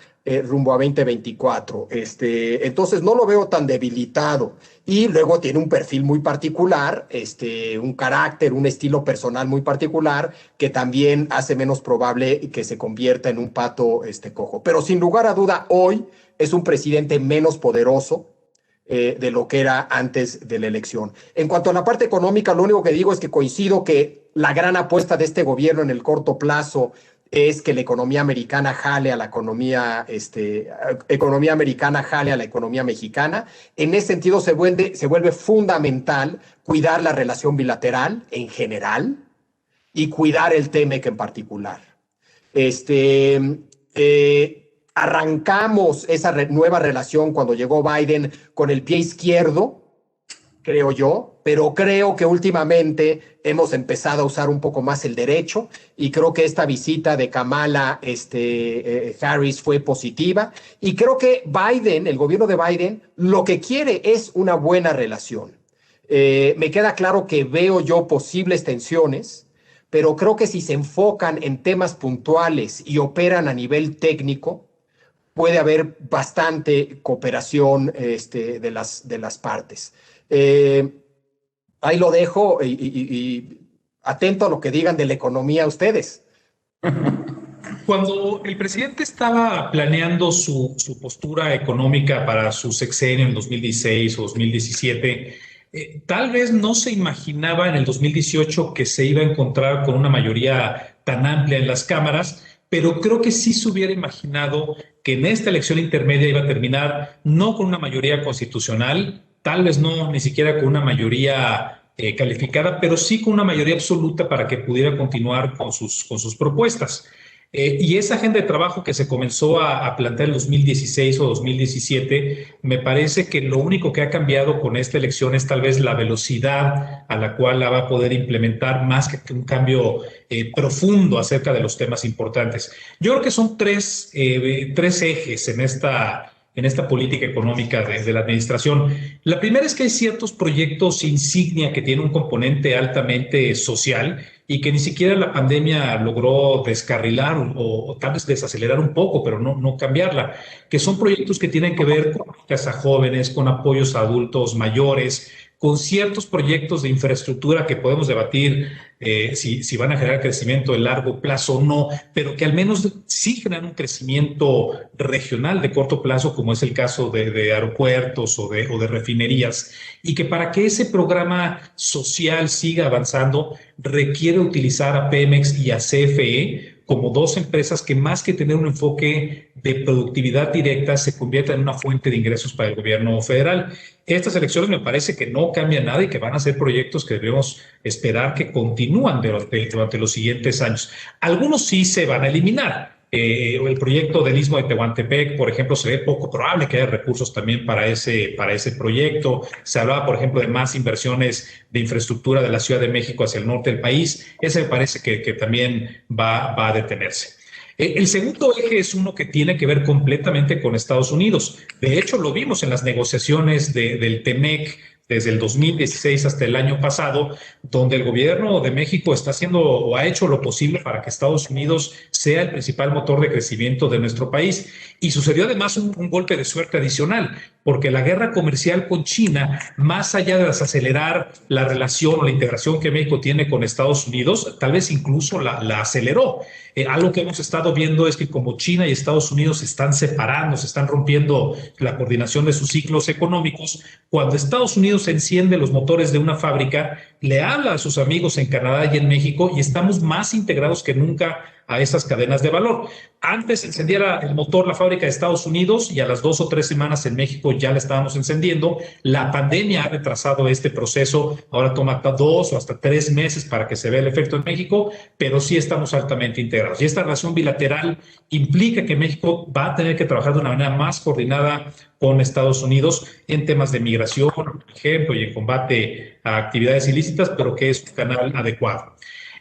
Speaker 4: rumbo a 2024. Entonces no lo veo tan debilitado. Y luego tiene un perfil muy particular, un carácter, un estilo personal muy particular, que también hace menos probable que se convierta en un pato cojo. Pero sin lugar a duda, hoy es un presidente menos poderoso de lo que era antes de la elección. En cuanto a la parte económica, lo único que digo es que coincido que la gran apuesta de este gobierno en el corto plazo es que la economía americana jale a la economía americana jale a la economía mexicana. En ese sentido se vuelve fundamental cuidar la relación bilateral en general y cuidar el TEMEC en particular. Arrancamos esa nueva relación cuando llegó Biden con el pie izquierdo, creo yo, pero creo que últimamente hemos empezado a usar un poco más el derecho, y creo que esta visita de Kamala Harris fue positiva, y creo que Biden, el gobierno de Biden, lo que quiere es una buena relación. Me queda claro que veo yo posibles tensiones, pero creo que si se enfocan en temas puntuales y operan a nivel técnico, puede haber bastante cooperación de las partes. Ahí lo dejo, y atento a lo que digan de la economía ustedes.
Speaker 1: Cuando el presidente estaba planeando su postura económica para su sexenio en 2016 o 2017, tal vez no se imaginaba en el 2018 que se iba a encontrar con una mayoría tan amplia en las cámaras, pero creo que sí se hubiera imaginado que en esta elección intermedia iba a terminar no con una mayoría constitucional, tal vez no ni siquiera con una mayoría calificada, pero sí con una mayoría absoluta para que pudiera continuar con sus propuestas. Y esa agenda de trabajo que se comenzó a plantear en 2016 o 2017, me parece que lo único que ha cambiado con esta elección es tal vez la velocidad a la cual la va a poder implementar, más que un cambio profundo acerca de los temas importantes. Yo creo que son tres ejes en esta política económica de la administración. La primera es que hay ciertos proyectos insignia que tienen un componente altamente social y que ni siquiera la pandemia logró descarrilar o tal vez desacelerar un poco, pero no cambiarla, que son proyectos que tienen que ver con becas a jóvenes, con apoyos a adultos mayores, con ciertos proyectos de infraestructura que podemos debatir si van a generar crecimiento de largo plazo o no, pero que al menos sí generan un crecimiento regional de corto plazo, como es el caso de aeropuertos o de refinerías, y que para que ese programa social siga avanzando requiere utilizar a Pemex y a CFE como dos empresas que más que tener un enfoque de productividad directa se conviertan en una fuente de ingresos para el gobierno federal. Estas elecciones me parece que no cambian nada y que van a ser proyectos que debemos esperar que continúan durante los siguientes años. Algunos sí se van a eliminar. El proyecto del Istmo de Tehuantepec, por ejemplo, se ve poco probable que haya recursos también para ese proyecto. Se hablaba, por ejemplo, de más inversiones de infraestructura de la Ciudad de México hacia el norte del país. Ese me parece que también va a detenerse. El segundo eje es uno que tiene que ver completamente con Estados Unidos. De hecho, lo vimos en las negociaciones del TEMEC desde el 2016 hasta el año pasado, donde el gobierno de México está haciendo o ha hecho lo posible para que Estados Unidos sea el principal motor de crecimiento de nuestro país. Y sucedió además un golpe de suerte adicional, porque la guerra comercial con China, más allá de desacelerar la relación o la integración que México tiene con Estados Unidos, tal vez incluso la aceleró. Algo que hemos estado viendo es que como China y Estados Unidos se están separando, se están rompiendo la coordinación de sus ciclos económicos, cuando Estados Unidos enciende los motores de una fábrica, le habla a sus amigos en Canadá y en México y estamos más integrados que nunca a esas cadenas de valor. Antes encendiera el motor la fábrica de Estados Unidos y a las 2 o 3 semanas en México ya la estábamos encendiendo. La pandemia ha retrasado este proceso. Ahora toma 2 o hasta 3 meses para que se vea el efecto en México, pero sí estamos altamente integrados. Y esta relación bilateral implica que México va a tener que trabajar de una manera más coordinada con Estados Unidos en temas de migración, por ejemplo, y en combate a actividades ilícitas, pero que es un canal adecuado.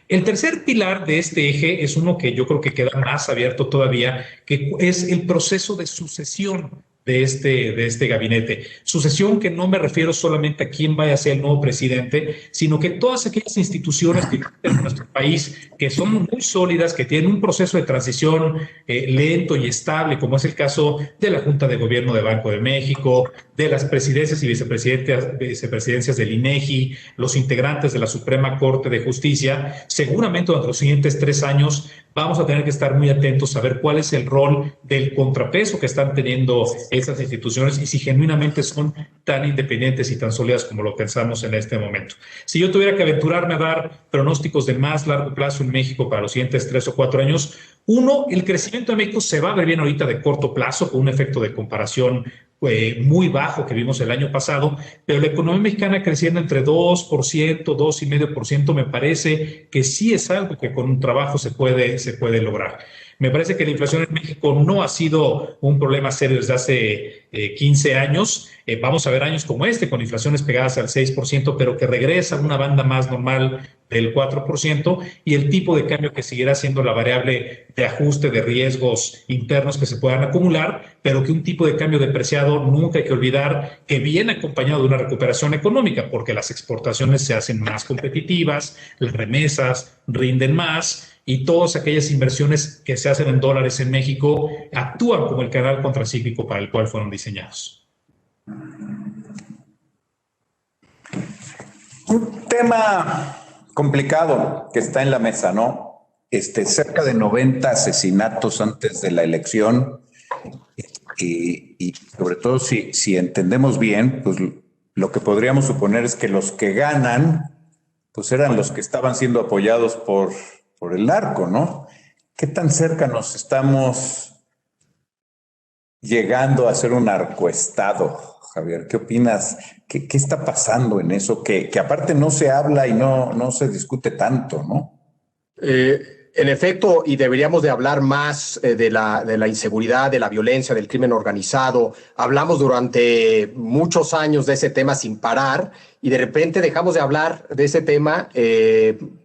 Speaker 1: El tercer pilar de este eje es uno que yo creo que queda más abierto todavía, que es el proceso de sucesión de este gabinete. Sucesión que no me refiero solamente a quién vaya a ser el nuevo presidente, sino que todas aquellas instituciones que existen en nuestro país, que son muy sólidas, que tienen un proceso de transición lento y estable, como es el caso de la Junta de Gobierno de Banco de México, de las presidencias y vicepresidencias del INEGI, los integrantes de la Suprema Corte de Justicia, seguramente durante los siguientes 3 años vamos a tener que estar muy atentos a ver cuál es el rol del contrapeso que están teniendo esas instituciones y si genuinamente son tan independientes y tan sólidas como lo pensamos en este momento. Si yo tuviera que aventurarme a dar pronósticos de más largo plazo en México para los siguientes 3 o 4 años, uno, el crecimiento de México se va a ver bien ahorita de corto plazo con un efecto de comparación muy bajo que vimos el año pasado, pero la economía mexicana creciendo entre 2%, 2,5%, me parece que sí es algo que con un trabajo se puede lograr. Me parece que la inflación en México no ha sido un problema serio desde hace 15 años. Vamos a ver años como este, con inflaciones pegadas al 6%, pero que regresa a una banda más normal del 4%, y el tipo de cambio que seguirá siendo la variable de ajuste de riesgos internos que se puedan acumular, pero que un tipo de cambio depreciado nunca hay que olvidar que viene acompañado de una recuperación económica, porque las exportaciones se hacen más competitivas, las remesas rinden más, y todas aquellas inversiones que se hacen en dólares en México actúan como el canal contracíclico para el cual fueron diseñados.
Speaker 2: Un tema complicado que está en la mesa, ¿no? Cerca de 90 asesinatos antes de la elección y sobre todo si entendemos bien, pues lo que podríamos suponer es que los que ganan, pues eran los que estaban siendo apoyados por el narco, ¿no? ¿Qué tan cerca nos estamos llegando a ser un narcoestado. Javier, ¿qué opinas? ¿Qué está pasando en eso? Que aparte no se habla y no se discute tanto, ¿no?
Speaker 4: En efecto, y deberíamos de hablar más de la inseguridad, de la violencia, del crimen organizado. Hablamos durante muchos años de ese tema sin parar y de repente dejamos de hablar de ese tema.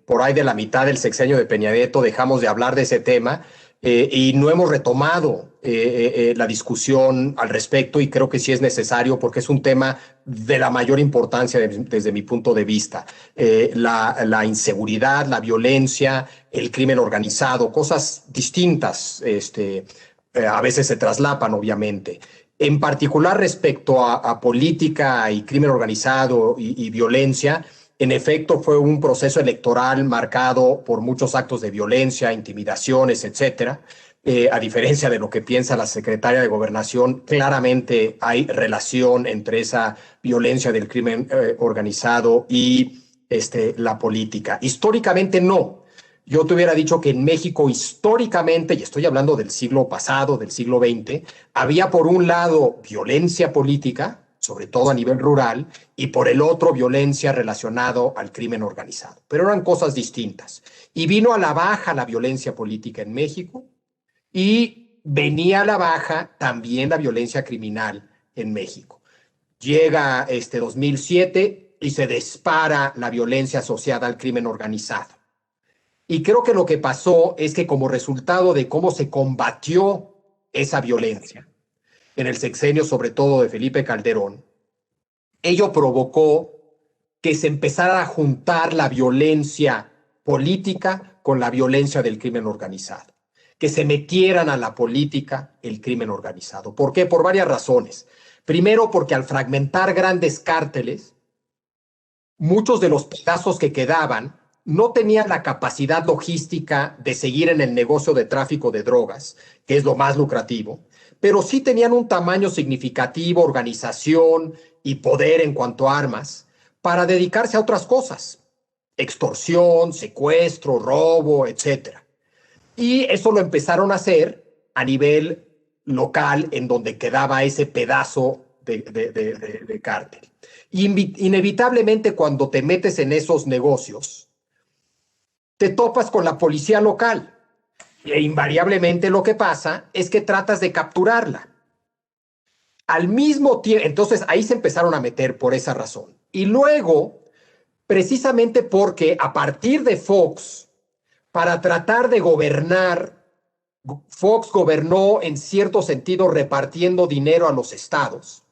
Speaker 4: Por ahí de la mitad del sexenio de Peña Nieto dejamos de hablar de ese tema y no hemos retomado la discusión al respecto, y creo que sí es necesario porque es un tema de la mayor importancia desde mi punto de vista. La inseguridad, la violencia, el crimen organizado, cosas distintas, a veces se traslapan, obviamente. En particular respecto a política y crimen organizado y violencia, en efecto fue un proceso electoral marcado por muchos actos de violencia, intimidaciones, etcétera. A diferencia de lo que piensa la secretaria de Gobernación, claramente hay relación entre esa violencia del crimen organizado y la política. Históricamente no. Yo te hubiera dicho que en México históricamente, y estoy hablando del siglo pasado, del siglo XX, había por un lado violencia política, sobre todo a nivel rural, y por el otro violencia relacionado al crimen organizado. Pero eran cosas distintas. Y vino a la baja la violencia política en México y venía a la baja también la violencia criminal en México. Llega 2007 y se dispara la violencia asociada al crimen organizado. Y creo que lo que pasó es que como resultado de cómo se combatió esa violencia, en el sexenio sobre todo de Felipe Calderón, ello provocó que se empezara a juntar la violencia política con la violencia del crimen organizado, que se metieran a la política el crimen organizado. ¿Por qué? Por varias razones. Primero, porque al fragmentar grandes cárteles, muchos de los pedazos que quedaban no tenían la capacidad logística de seguir en el negocio de tráfico de drogas, que es lo más lucrativo, pero sí tenían un tamaño significativo, organización y poder en cuanto a armas, para dedicarse a otras cosas: extorsión, secuestro, robo, etc. Y eso lo empezaron a hacer a nivel local, en donde quedaba ese pedazo de cártel. Inevitablemente, cuando te metes en esos negocios, te topas con la policía local. E invariablemente lo que pasa es que tratas de capturarla. Al mismo tiempo, entonces ahí se empezaron a meter por esa razón. Y luego, precisamente porque a partir de Fox, para tratar de gobernar, Fox gobernó en cierto sentido repartiendo dinero a los estados.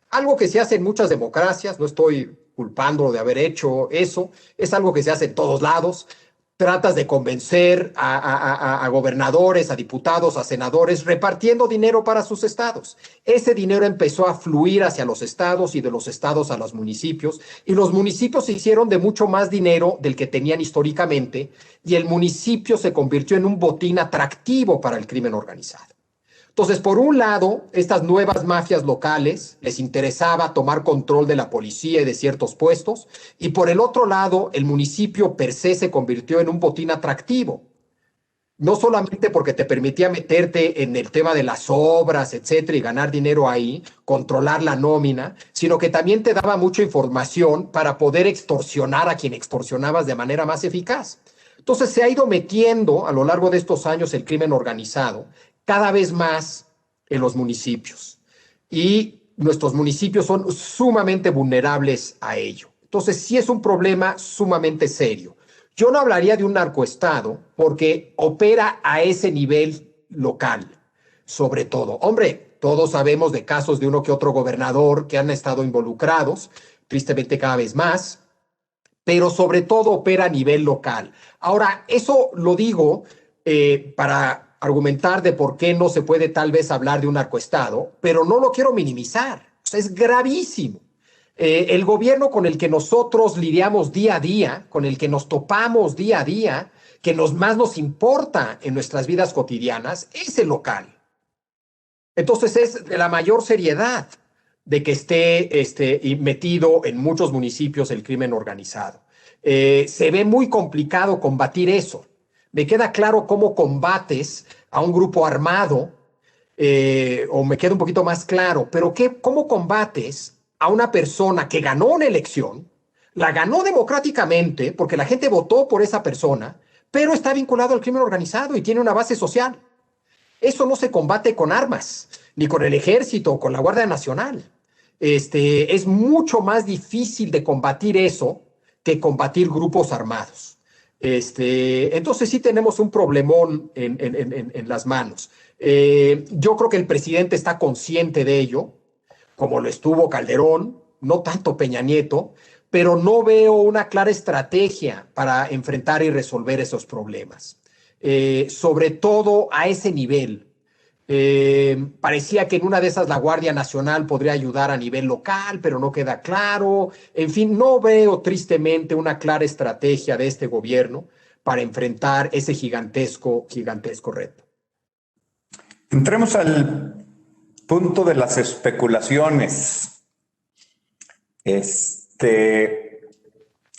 Speaker 4: Algo que se hace en muchas democracias, no estoy culpándolo de haber hecho eso, es algo que se hace en todos lados. Tratas de convencer a gobernadores, a diputados, a senadores, repartiendo dinero para sus estados. Ese dinero empezó a fluir hacia los estados y de los estados a los municipios, y los municipios se hicieron de mucho más dinero del que tenían históricamente, y el municipio se convirtió en un botín atractivo para el crimen organizado. Entonces, por un lado, estas nuevas mafias locales les interesaba tomar control de la policía y de ciertos puestos, y por el otro lado, el municipio per se se convirtió en un botín atractivo. No solamente porque te permitía meterte en el tema de las obras, etcétera, y ganar dinero ahí, controlar la nómina, sino que también te daba mucha información para poder extorsionar a quien extorsionabas de manera más eficaz. Entonces, se ha ido metiendo a lo largo de estos años el crimen organizado cada vez más en los municipios, y nuestros municipios son sumamente vulnerables a ello. Entonces, sí es un problema sumamente serio. Yo no hablaría de un narcoestado porque opera a ese nivel local, sobre todo. Hombre, todos sabemos de casos de uno que otro gobernador que han estado involucrados, tristemente cada vez más, pero sobre todo opera a nivel local. Ahora, eso lo digo para argumentar de por qué no se puede tal vez hablar de un narcoestado, pero no lo quiero minimizar. O sea, es gravísimo. El gobierno con el que nosotros lidiamos día a día, con el que nos topamos día a día, que más nos importa en nuestras vidas cotidianas, es el local. Entonces es de la mayor seriedad de que esté metido en muchos municipios el crimen organizado. Se ve muy complicado combatir eso. Me queda claro cómo combates a un grupo armado o me queda un poquito más claro, pero ¿cómo combates a una persona que ganó una elección, la ganó democráticamente porque la gente votó por esa persona, pero está vinculado al crimen organizado y tiene una base social? Eso no se combate con armas, ni con el ejército o con la Guardia Nacional. Es mucho más difícil de combatir eso que combatir grupos armados. Entonces sí tenemos un problemón en las manos. Yo creo que el presidente está consciente de ello, como lo estuvo Calderón, no tanto Peña Nieto, pero no veo una clara estrategia para enfrentar y resolver esos problemas. Sobre todo a ese nivel. Parecía que en una de esas la Guardia Nacional podría ayudar a nivel local, pero no queda claro. En fin, no veo tristemente una clara estrategia de este gobierno para enfrentar ese gigantesco reto.
Speaker 2: Entremos al punto de las especulaciones.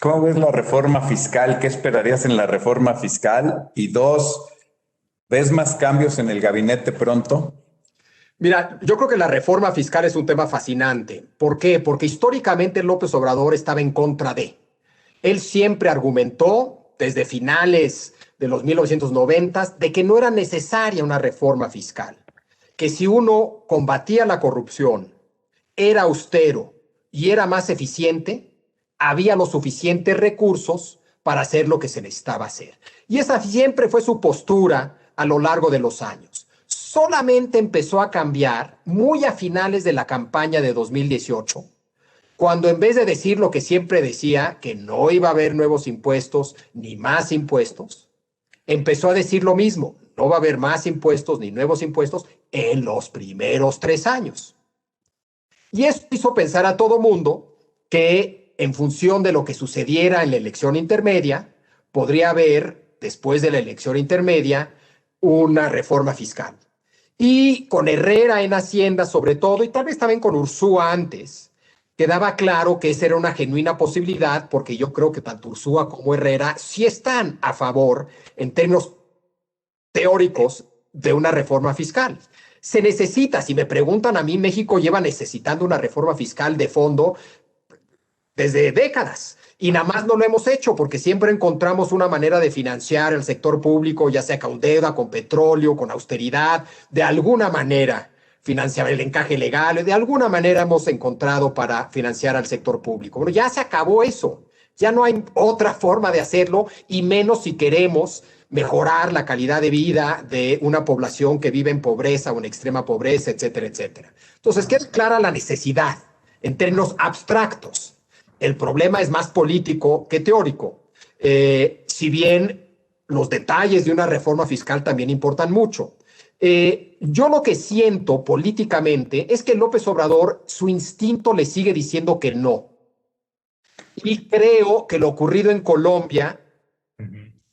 Speaker 2: ¿Cómo ves la reforma fiscal? ¿Qué esperarías en la reforma fiscal? Y dos, ¿ves más cambios en el gabinete pronto?
Speaker 4: Mira, yo creo que la reforma fiscal es un tema fascinante. ¿Por qué? Porque históricamente López Obrador estaba en contra de. Él siempre argumentó, desde finales de los 1990, de que no era necesaria una reforma fiscal. Que si uno combatía la corrupción, era austero y era más eficiente, había los suficientes recursos para hacer lo que se necesitaba hacer. Y esa siempre fue su postura a lo largo de los años. Solamente empezó a cambiar muy a finales de la campaña de 2018, cuando en vez de decir lo que siempre decía, que no iba a haber nuevos impuestos ni más impuestos, empezó a decir lo mismo: no va a haber más impuestos ni nuevos impuestos en los primeros 3 años. Y eso hizo pensar a todo mundo que en función de lo que sucediera en la elección intermedia, podría haber, después de la elección intermedia, una reforma fiscal. Y con Herrera en Hacienda sobre todo, y tal vez también con Ursúa antes, quedaba claro que esa era una genuina posibilidad, porque yo creo que tanto Ursúa como Herrera sí están a favor, en términos teóricos, de una reforma fiscal. Se necesita, si me preguntan a mí, México lleva necesitando una reforma fiscal de fondo desde décadas, y nada más no lo hemos hecho porque siempre encontramos una manera de financiar el sector público, ya sea con deuda, con petróleo, con austeridad, de alguna manera financiar el encaje legal, de alguna manera hemos encontrado para financiar al sector público. Bueno, ya se acabó eso, ya no hay otra forma de hacerlo, y menos si queremos mejorar la calidad de vida de una población que vive en pobreza o en extrema pobreza, etcétera, etcétera. Entonces queda clara la necesidad en términos abstractos. El problema es más político que teórico. Si bien los detalles de una reforma fiscal también importan mucho. Yo lo que siento políticamente es que López Obrador, su instinto le sigue diciendo que no. Y creo que lo ocurrido en Colombia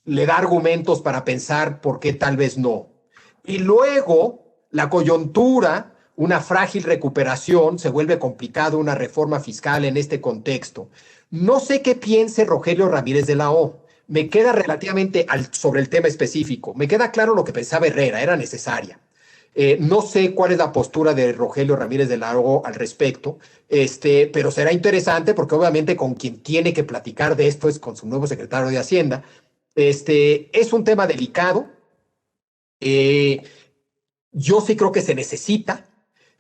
Speaker 4: le da argumentos para pensar por qué tal vez no. Y luego la coyuntura, una frágil recuperación, se vuelve complicado una reforma fiscal en este contexto. No sé qué piense Rogelio Ramírez de la O. Me queda relativamente sobre el tema específico. Me queda claro lo que pensaba Herrera, era necesaria. No sé cuál es la postura de Rogelio Ramírez de la O al respecto, pero será interesante porque obviamente con quien tiene que platicar de esto es con su nuevo secretario de Hacienda. Es un tema delicado. Yo sí creo que se necesita.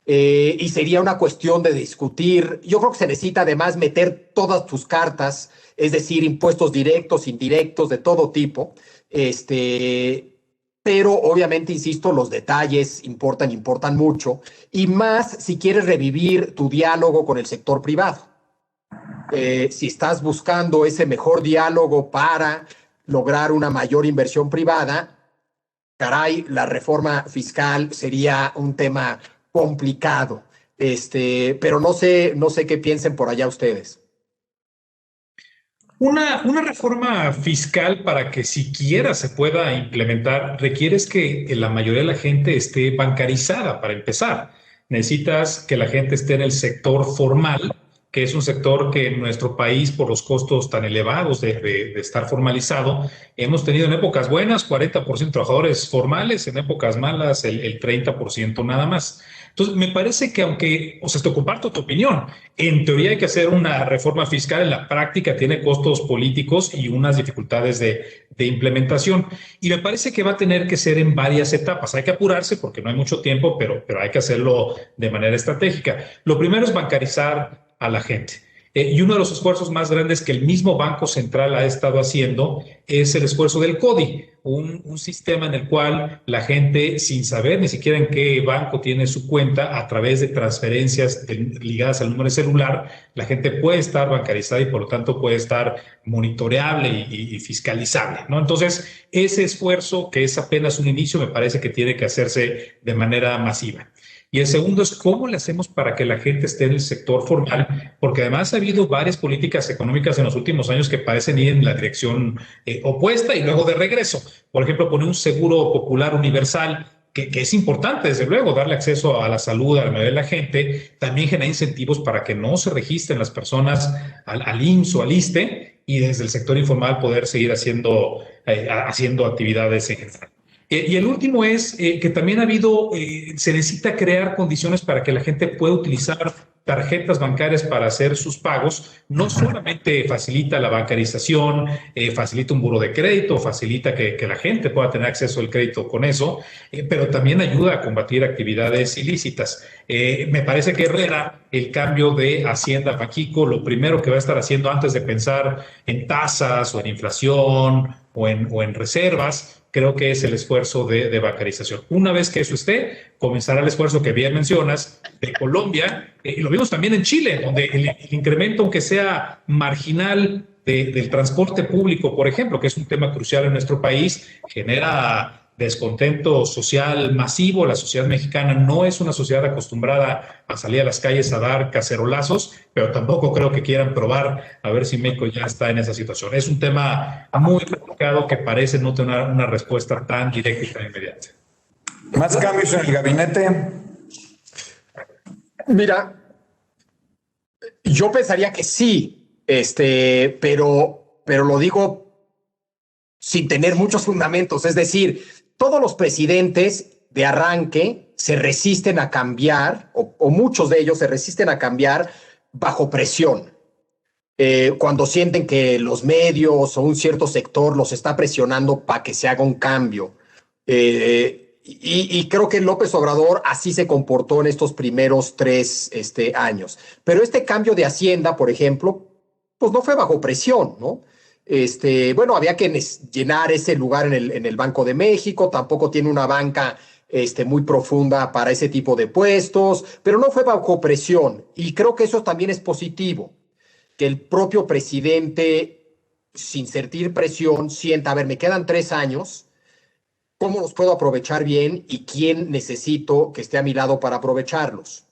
Speaker 4: Y sería una cuestión de discutir. Yo creo que se necesita además meter todas tus cartas, es decir, impuestos directos, indirectos, de todo tipo. Pero obviamente, insisto, los detalles importan mucho, y más si quieres revivir tu diálogo con el sector privado. Si estás buscando ese mejor diálogo para lograr una mayor inversión privada, caray, la reforma fiscal sería un tema complicado, pero no sé qué piensen por allá ustedes.
Speaker 1: Una reforma fiscal, para que siquiera se pueda implementar, requieres que la mayoría de la gente esté bancarizada para empezar. Necesitas que la gente esté en el sector formal, que es un sector que en nuestro país, por los costos tan elevados de estar formalizado, hemos tenido en épocas buenas 40% de trabajadores formales, en épocas malas el 30% nada más. Entonces, me parece que aunque, o sea, te comparto tu opinión, en teoría hay que hacer una reforma fiscal, en la práctica tiene costos políticos y unas dificultades de implementación. Y me parece que va a tener que ser en varias etapas. Hay que apurarse porque no hay mucho tiempo, pero hay que hacerlo de manera estratégica. Lo primero es bancarizar a la gente. Y uno de los esfuerzos más grandes que el mismo Banco Central ha estado haciendo es el esfuerzo del CODI, un sistema en el cual la gente, sin saber ni siquiera en qué banco tiene su cuenta, a través de transferencias ligadas al número de celular, la gente puede estar bancarizada y por lo tanto puede estar monitoreable y fiscalizable, ¿no? Entonces, ese esfuerzo, que es apenas un inicio, me parece que tiene que hacerse de manera masiva. Y el segundo es cómo le hacemos para que la gente esté en el sector formal, porque además ha habido varias políticas económicas en los últimos años que parecen ir en la dirección opuesta y luego de regreso. Por ejemplo, poner un seguro popular universal, que es importante, desde luego, darle acceso a la salud a la mayoría de la gente, también genera incentivos para que no se registren las personas al IMSS o al ISSSTE y desde el sector informal poder seguir haciendo actividades en general. Y el último es que también se necesita crear condiciones para que la gente pueda utilizar tarjetas bancarias para hacer sus pagos. No solamente facilita la bancarización, facilita un buro de crédito, facilita que la gente pueda tener acceso al crédito con eso, pero también ayuda a combatir actividades ilícitas. Me parece que Herrera, el cambio de Hacienda a Banxico, lo primero que va a estar haciendo antes de pensar en tasas o en inflación o en reservas, creo que es el esfuerzo de bancarización. Una vez que eso esté, comenzará el esfuerzo que bien mencionas de Colombia, y lo vimos también en Chile, donde el incremento, aunque sea marginal, del transporte público, por ejemplo, que es un tema crucial en nuestro país, genera descontento social masivo. La sociedad mexicana no es una sociedad acostumbrada a salir a las calles a dar cacerolazos, pero tampoco creo que quieran probar a ver si México ya está en esa situación. Es un tema muy complicado que parece no tener una respuesta tan directa y tan inmediata.
Speaker 2: ¿Más cambios en el gabinete?
Speaker 4: Mira, yo pensaría que sí, pero lo digo sin tener muchos fundamentos. Es decir, todos los presidentes de arranque se resisten a cambiar, o muchos de ellos se resisten a cambiar bajo presión. Cuando sienten que los medios o un cierto sector los está presionando para que se haga un cambio. Y creo que López Obrador así se comportó en estos primeros 3 años. Pero este cambio de Hacienda, por ejemplo, pues no fue bajo presión, ¿no? Bueno, había que llenar ese lugar en el Banco de México, tampoco tiene una banca muy profunda para ese tipo de puestos, pero no fue bajo presión. Y creo que eso también es positivo, que el propio presidente, sin sentir presión, sienta, a ver, me quedan 3 años, ¿cómo los puedo aprovechar bien y quién necesito que esté a mi lado para aprovecharlos?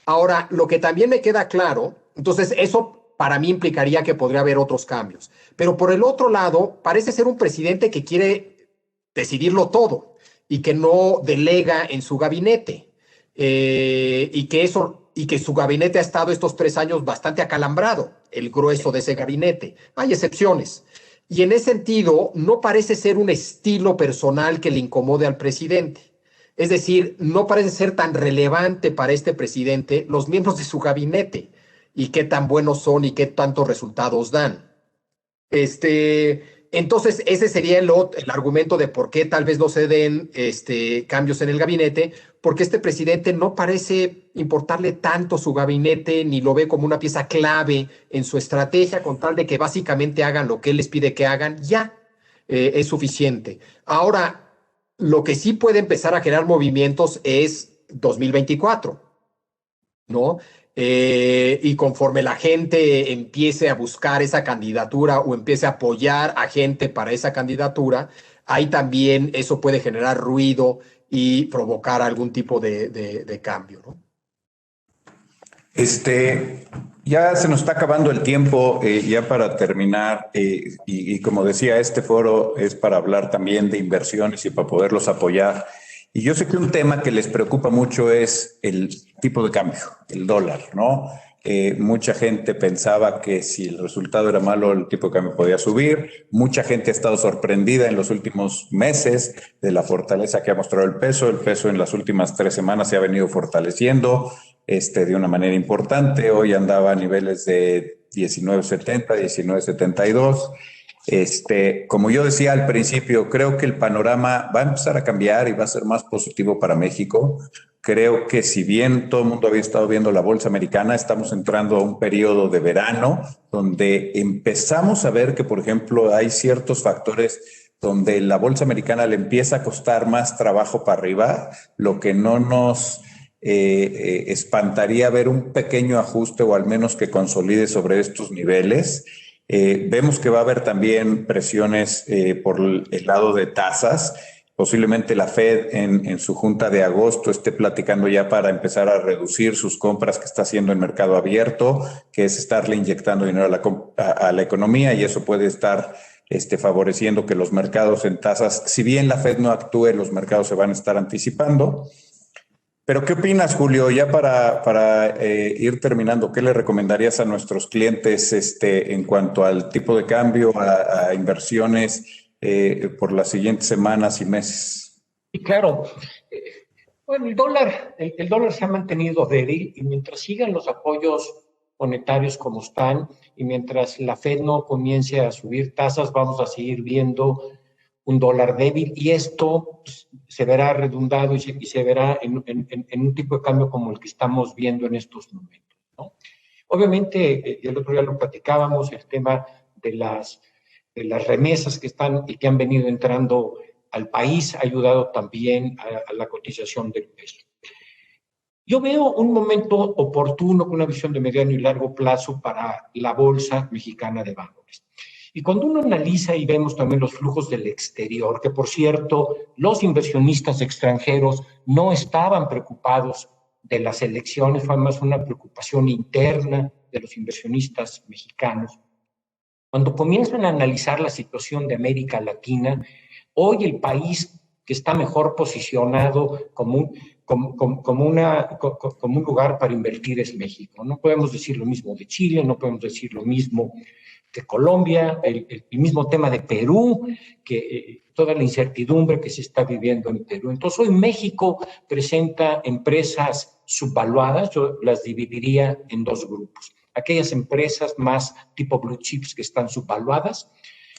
Speaker 4: Ahora, lo que también me queda claro, entonces eso para mí implicaría que podría haber otros cambios. Pero por el otro lado, parece ser un presidente que quiere decidirlo todo y que no delega en su gabinete. Y que su gabinete ha estado estos 3 años bastante acalambrado, el grueso de ese gabinete. Hay excepciones. Y en ese sentido, no parece ser un estilo personal que le incomode al presidente. Es decir, no parece ser tan relevante para este presidente los miembros de su gabinete y qué tan buenos son y qué tantos resultados dan. Entonces, ese sería el argumento de por qué tal vez no se den cambios en el gabinete, porque este presidente no parece importarle tanto su gabinete, ni lo ve como una pieza clave en su estrategia, con tal de que básicamente hagan lo que él les pide que hagan, ya es suficiente. Ahora, lo que sí puede empezar a generar movimientos es 2024, ¿no? Y conforme la gente empiece a buscar esa candidatura o empiece a apoyar a gente para esa candidatura, ahí también eso puede generar ruido y provocar algún tipo de cambio, ¿no?
Speaker 2: Ya se nos está acabando el tiempo, ya para terminar, y como decía, este foro es para hablar también de inversiones y para poderlos apoyar. Y yo sé que un tema que les preocupa mucho es el tipo de cambio, el dólar, ¿no? Mucha gente pensaba que si el resultado era malo, el tipo de cambio podía subir. Mucha gente ha estado sorprendida en los últimos meses de la fortaleza que ha mostrado el peso. El peso en las últimas 3 semanas se ha venido fortaleciendo de una manera importante. Hoy andaba a niveles de 19.70, 19.72. Como yo decía al principio, creo que el panorama va a empezar a cambiar y va a ser más positivo para México. Creo que si bien todo el mundo había estado viendo la bolsa americana, estamos entrando a un periodo de verano donde empezamos a ver que, por ejemplo, hay ciertos factores donde la bolsa americana le empieza a costar más trabajo para arriba, lo que no nos espantaría ver un pequeño ajuste o al menos que consolide sobre estos niveles. Vemos que va a haber también presiones por el lado de tasas. Posiblemente la Fed en su junta de agosto esté platicando ya para empezar a reducir sus compras que está haciendo en mercado abierto, que es estarle inyectando dinero a la economía, y eso puede estar favoreciendo que los mercados en tasas, si bien la Fed no actúe, los mercados se van a estar anticipando. Pero ¿qué opinas, Julio? Ya para ir terminando, ¿qué le recomendarías a nuestros clientes en cuanto al tipo de cambio, a inversiones por las siguientes semanas y meses?
Speaker 3: Y claro, bueno, el dólar se ha mantenido débil, y mientras sigan los apoyos monetarios como están y mientras la Fed no comience a subir tasas, vamos a seguir viendo un dólar débil, y esto pues, se verá redundado y se verá en un tipo de cambio como el que estamos viendo en estos momentos, ¿no? Obviamente, el otro día lo platicábamos, el tema de las remesas que están y que han venido entrando al país ha ayudado también a la cotización del peso. Yo veo un momento oportuno con una visión de mediano y largo plazo para la Bolsa Mexicana de Valores. Y cuando uno analiza y vemos también los flujos del exterior, que por cierto, los inversionistas extranjeros no estaban preocupados de las elecciones, fue más una preocupación interna de los inversionistas mexicanos. Cuando comienzan a analizar la situación de América Latina, hoy el país que está mejor posicionado como un lugar para invertir es México. No podemos decir lo mismo de Chile, no podemos decir lo mismo de Colombia, el mismo tema de Perú, que toda la incertidumbre que se está viviendo en Perú. Entonces, hoy México presenta empresas subvaluadas, yo las dividiría en 2 grupos. Aquellas empresas más tipo blue chips que están subvaluadas,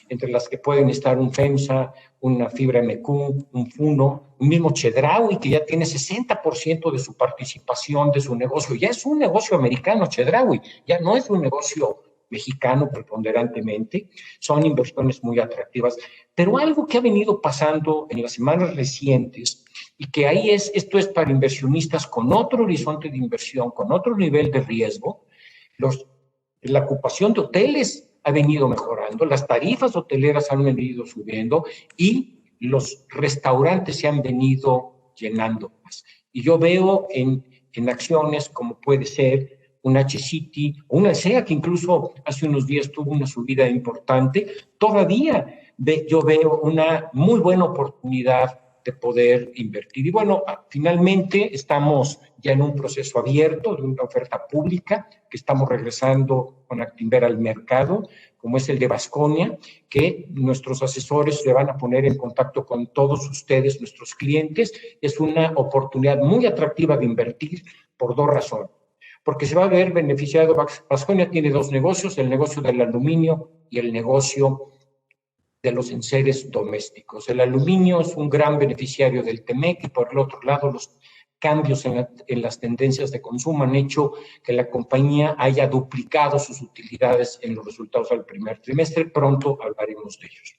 Speaker 3: entre las que pueden estar un FEMSA, una Fibra MQ, un Funo, un mismo Chedraui, que ya tiene 60% de su participación de su negocio. Ya es un negocio americano, Chedraui, ya no es un negocio mexicano preponderantemente. Son inversiones muy atractivas. Pero algo que ha venido pasando en las semanas recientes, y que ahí esto es para inversionistas con otro horizonte de inversión, con otro nivel de riesgo, la ocupación de hoteles ha venido mejorando, las tarifas hoteleras han venido subiendo y los restaurantes se han venido llenando más. Y yo veo en acciones como puede ser un H-City o una SEA, que incluso hace unos días tuvo una subida importante, todavía yo veo una muy buena oportunidad de poder invertir. Y bueno, finalmente estamos ya en un proceso abierto de una oferta pública que estamos regresando con Actinver al mercado, como es el de Baskonia, que nuestros asesores se van a poner en contacto con todos ustedes, nuestros clientes. Es una oportunidad muy atractiva de invertir por 2 razones. Porque se va a ver beneficiado. Baskonia tiene 2 negocios, el negocio del aluminio y el negocio de los enseres domésticos. El aluminio es un gran beneficiario del TEMEC, y por el otro lado los cambios en las tendencias de consumo han hecho que la compañía haya duplicado sus utilidades en los resultados del primer trimestre. Pronto hablaremos de ellos.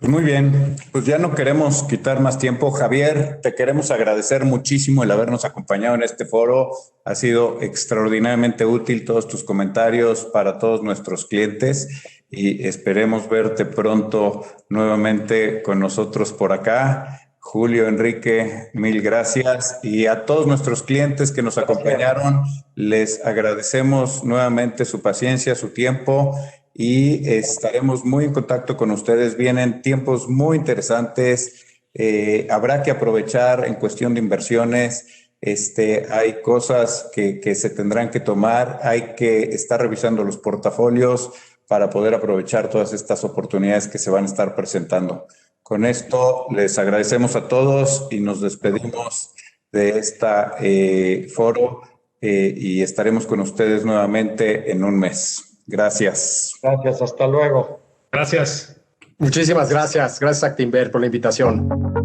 Speaker 2: Pues muy bien, pues ya no queremos quitar más tiempo. Javier, te queremos agradecer muchísimo el habernos acompañado en este foro. Ha sido extraordinariamente útil todos tus comentarios para todos nuestros clientes, y esperemos verte pronto nuevamente con nosotros por acá. Julio, Enrique, mil gracias. Y a todos nuestros clientes que nos acompañaron, les agradecemos nuevamente su paciencia, su tiempo, y estaremos muy en contacto con ustedes. Vienen tiempos muy interesantes. Habrá que aprovechar en cuestión de inversiones Hay cosas que se tendrán que tomar, hay que estar revisando los portafolios para poder aprovechar todas estas oportunidades que se van a estar presentando. Con esto les agradecemos a todos y nos despedimos de esta foro y estaremos con ustedes nuevamente en un mes. Gracias.
Speaker 3: Gracias, hasta luego.
Speaker 1: Gracias.
Speaker 4: Muchísimas gracias. Gracias, Actinver, por la invitación.